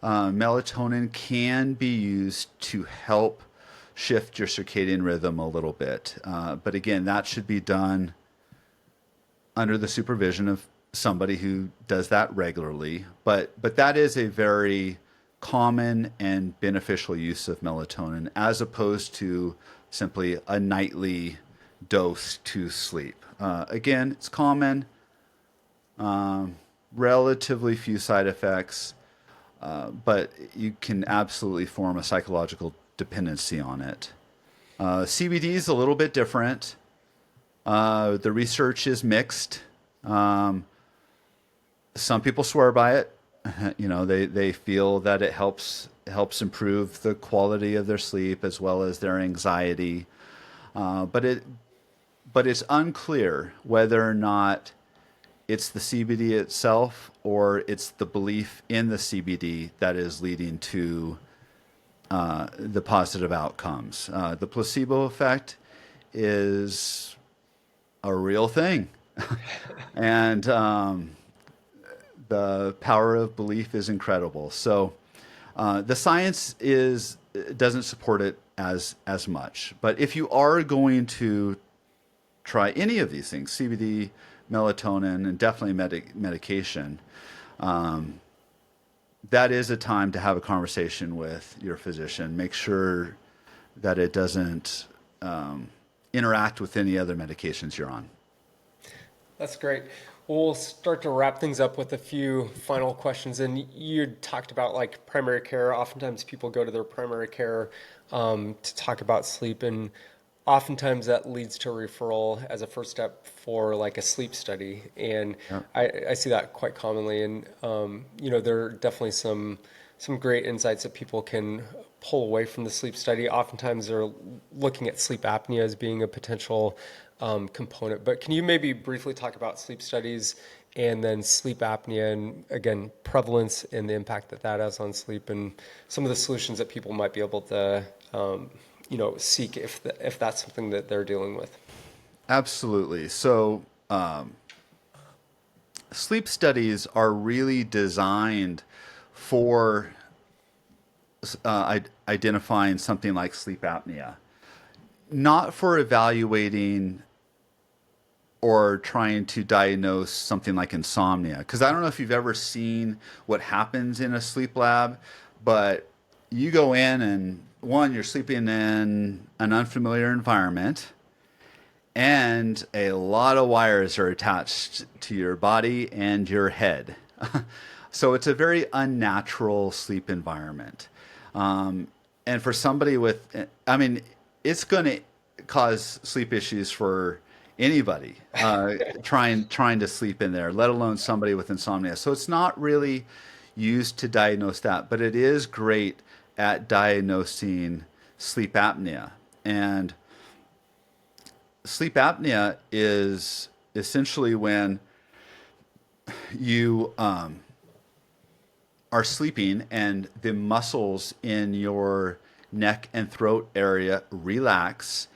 Melatonin can be used to help shift your circadian rhythm a little bit. But again, that should be done under the supervision of somebody who does that regularly. But that is a very common and beneficial use of melatonin as opposed to simply a nightly dose to sleep. Again, it's common, relatively few side effects, but you can absolutely form a psychological dependency on it. CBD is a little bit different. The research is mixed. Some people swear by it. They feel that it helps improve the quality of their sleep as well as their anxiety. But but it's unclear whether or not it's the CBD itself or it's the belief in the CBD that is leading to the positive outcomes. The placebo effect is a real thing. And the power of belief is incredible. So the science doesn't support it as much. But if you are going to try any of these things, CBD, melatonin, and definitely medication, that is a time to have a conversation with your physician. Make sure that it doesn't interact with any other medications you're on. That's great. We'll start to wrap things up with a few final questions. And you talked about like primary care. Oftentimes people go to their primary care to talk about sleep, and oftentimes that leads to a referral as a first step for like a sleep study. And Yeah. I see that quite commonly. And there are definitely some great insights that people can pull away from the sleep study. Oftentimes they're looking at sleep apnea as being a potential component. But can you maybe briefly talk about sleep studies and then sleep apnea and, again, prevalence and the impact that that has on sleep and some of the solutions that people might be able to, seek if that's something that they're dealing with? Absolutely. So, sleep studies are really designed for identifying something like sleep apnea, not for evaluating or trying to diagnose something like insomnia. Because I don't know if you've ever seen what happens in a sleep lab, but you go in and one, you're sleeping in an unfamiliar environment, and a lot of wires are attached to your body and your head. So it's a very unnatural sleep environment. And for somebody I mean, it's going to cause sleep issues for anybody trying to sleep in there, let alone somebody with insomnia. So it's not really used to diagnose that, but it is great at diagnosing sleep apnea. And sleep apnea is essentially when you are sleeping and the muscles in your neck and throat area relax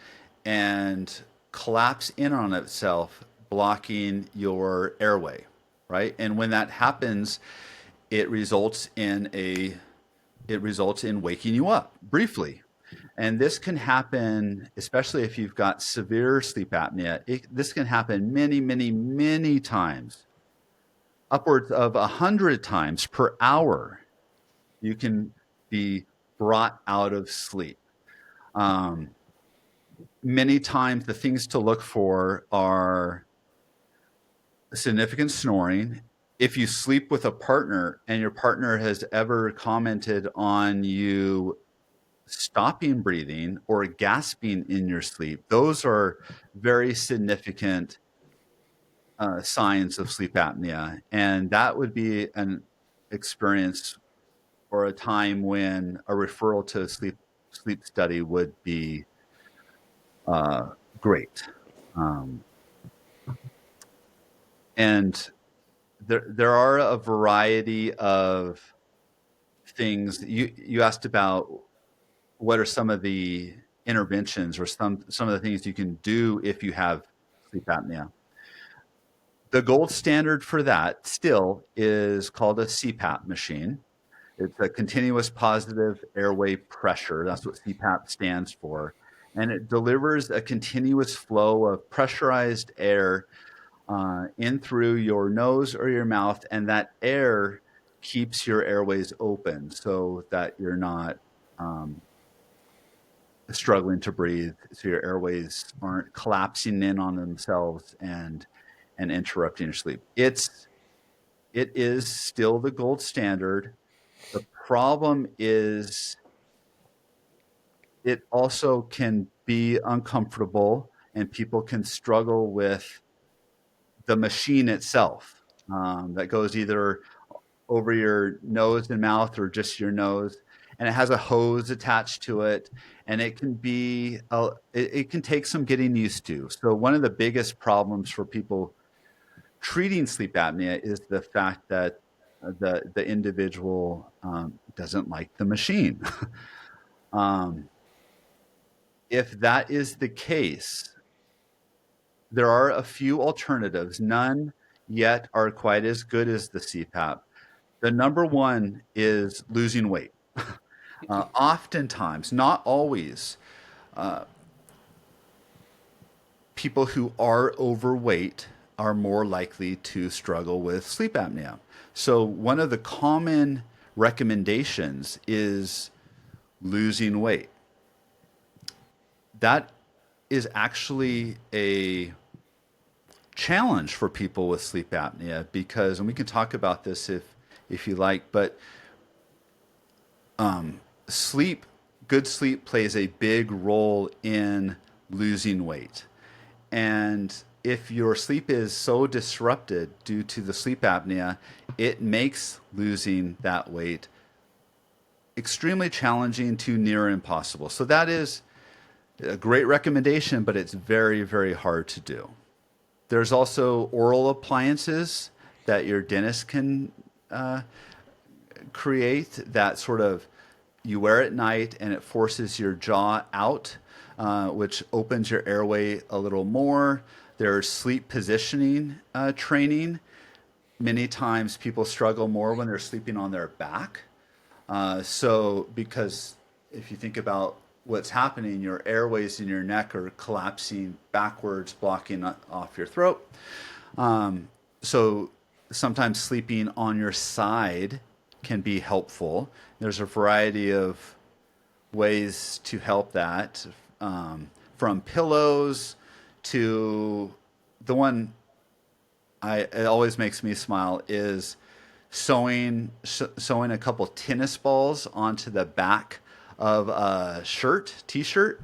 and collapse in on itself, blocking your airway, right? And when that happens, it results in waking you up briefly. And this can happen, especially if you've got severe sleep apnea. This can happen many, many, many times, upwards of 100 times per hour. You can be brought out of sleep. Many times, the things to look for are significant snoring. If you sleep with a partner and your partner has ever commented on you stopping breathing or gasping in your sleep, those are very significant signs of sleep apnea. And that would be an experience or a time when a referral to a sleep study would be great. And there are a variety of things. You asked about what are some of the interventions or some of the things you can do if you have sleep apnea. The gold standard for that still is called a CPAP machine. It's a continuous positive airway pressure. That's what CPAP stands for. And it delivers a continuous flow of pressurized air in through your nose or your mouth, and that air keeps your airways open so that you're not struggling to breathe, so your airways aren't collapsing in on themselves and interrupting your sleep. It is still the gold standard. The problem is it also can be uncomfortable, and people can struggle with the machine itself that goes either over your nose and mouth or just your nose. and it has a hose attached to it, and it can be it can take some getting used to. So one of the biggest problems for people treating sleep apnea is the fact that the individual doesn't like the machine. um, if that is the case, there are a few alternatives. None yet are quite as good as the CPAP. The number one is losing weight. Oftentimes, not always, people who are overweight are more likely to struggle with sleep apnea. So, one of the common recommendations is losing weight. That is actually a challenge for people with sleep apnea because, and we can talk about this if you like, but sleep, good sleep plays a big role in losing weight. And if your sleep is so disrupted due to the sleep apnea, it makes losing that weight extremely challenging to near impossible. So that is a great recommendation, but it's very, very hard to do. There's also oral appliances that your dentist can create that sort of you wear at night and it forces your jaw out, which opens your airway a little more. There's sleep positioning training. Many times people struggle more when they're sleeping on their back. So because if you think about what's happening, your airways in your neck are collapsing backwards, blocking off your throat. So sometimes sleeping on your side can be helpful. There's a variety of ways to help that, from pillows to the one it always makes me smile is sewing a couple tennis balls onto the back of a t-shirt.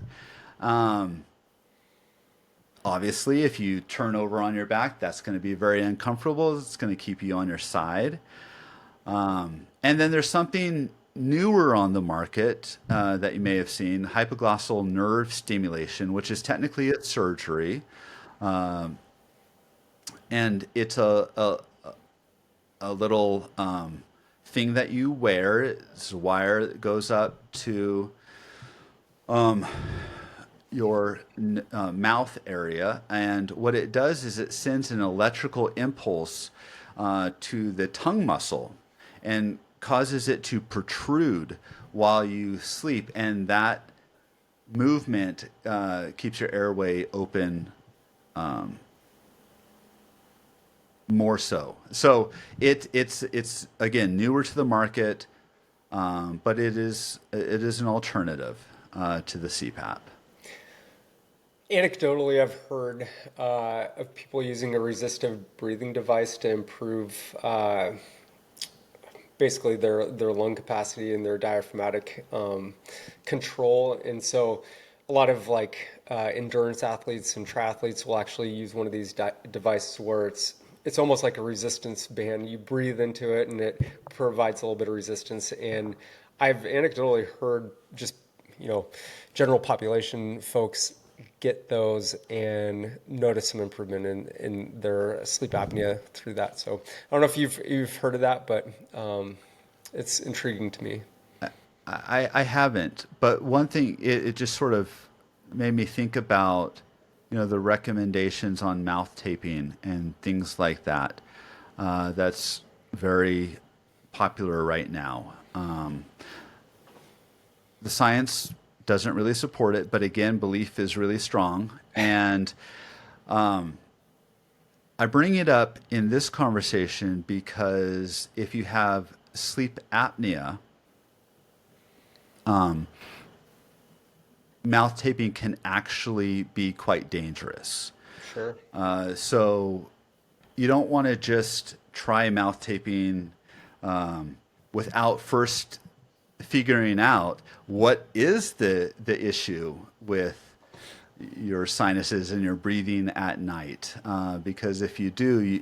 Obviously, if you turn over on your back, that's going to be very uncomfortable. It's going to keep you on your side. And then there's something newer on the market that you may have seen, hypoglossal nerve stimulation, which is technically a surgery. And it's a little thing that you wear. It's a wire that goes up to your mouth area, and what it does is it sends an electrical impulse to the tongue muscle and causes it to protrude while you sleep, and that movement keeps your airway open more so. So it's again newer to the market, but it is an alternative to the CPAP. Anecdotally, I've heard of people using a resistive breathing device to improve basically their lung capacity and their diaphragmatic control. And so a lot of endurance athletes and triathletes will actually use one of these devices where it's almost like a resistance band. You breathe into it and it provides a little bit of resistance. And I've anecdotally heard just, general population folks get those and notice some improvement in their sleep apnea through that. So I don't know if you've heard of that, but it's intriguing to me. I haven't, but one thing it just sort of made me think about, the recommendations on mouth taping and things like that. That's very popular right now. The science doesn't really support it, but again, belief is really strong. And I bring it up in this conversation because if you have sleep apnea, mouth taping can actually be quite dangerous. Sure. So you don't want to just try mouth taping without first figuring out what is the issue with your sinuses and your breathing at night. Because if you do,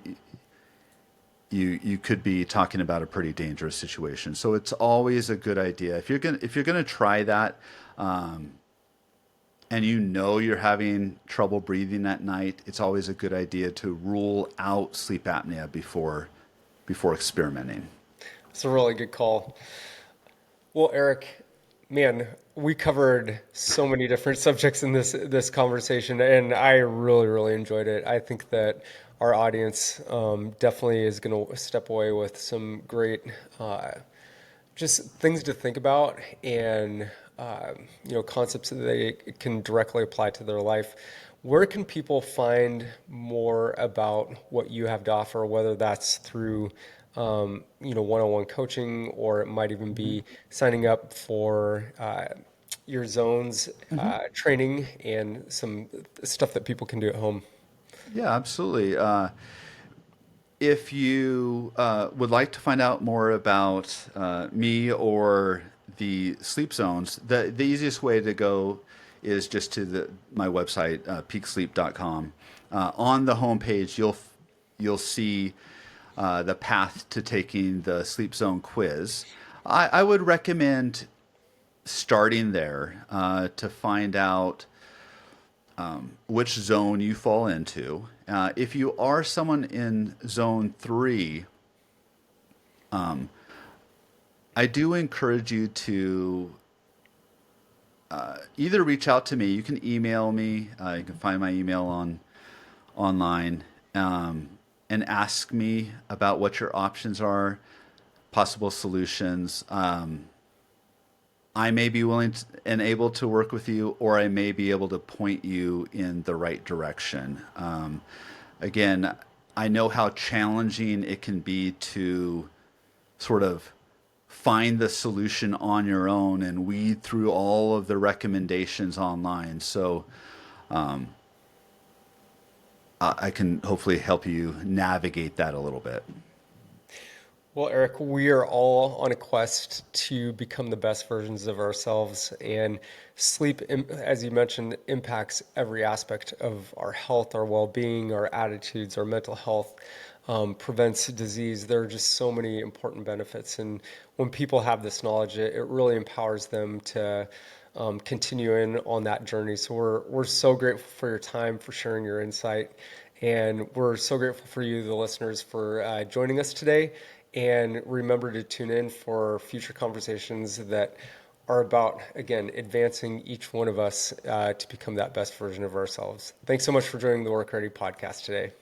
you could be talking about a pretty dangerous situation. So it's always a good idea if you're gonna try that, and you know you're having trouble breathing at night. It's always a good idea to rule out sleep apnea before experimenting. It's a really good call. Well, Eric, man, we covered so many different subjects in this conversation, and I really, really enjoyed it. I think that our audience definitely is going to step away with some great just things to think about and concepts that they can directly apply to their life. Where can people find more about what you have to offer, whether that's through one-on-one coaching, or it might even be signing up for your zones training and some stuff that people can do at home? Yeah, absolutely. If you would like to find out more about me or the sleep zones, the easiest way to go is just to my website, peaksleep.com. On the homepage, you'll see the path to taking the sleep zone quiz. I would recommend starting there to find out which zone you fall into. If you are someone in zone 3, I do encourage you to either reach out to me. You can email me. You can find my email online, and ask me about what your options are, possible solutions. I may be willing and able to work with you, or I may be able to point you in the right direction. Again, I know how challenging it can be to sort of find the solution on your own and weed through all of the recommendations online. So I can hopefully help you navigate that a little bit. Well, Eric, we are all on a quest to become the best versions of ourselves, and sleep, as you mentioned, impacts every aspect of our health, our well-being, our attitudes, our mental health, prevents disease. There are just so many important benefits, and when people have this knowledge, it really empowers them to continue in on that journey. So we're so grateful for your time, for sharing your insight, and we're so grateful for you, the listeners, for joining us today. And remember to tune in for future conversations that are about, again, advancing each one of us to become that best version of ourselves. Thanks so much for joining the Work Ready podcast today.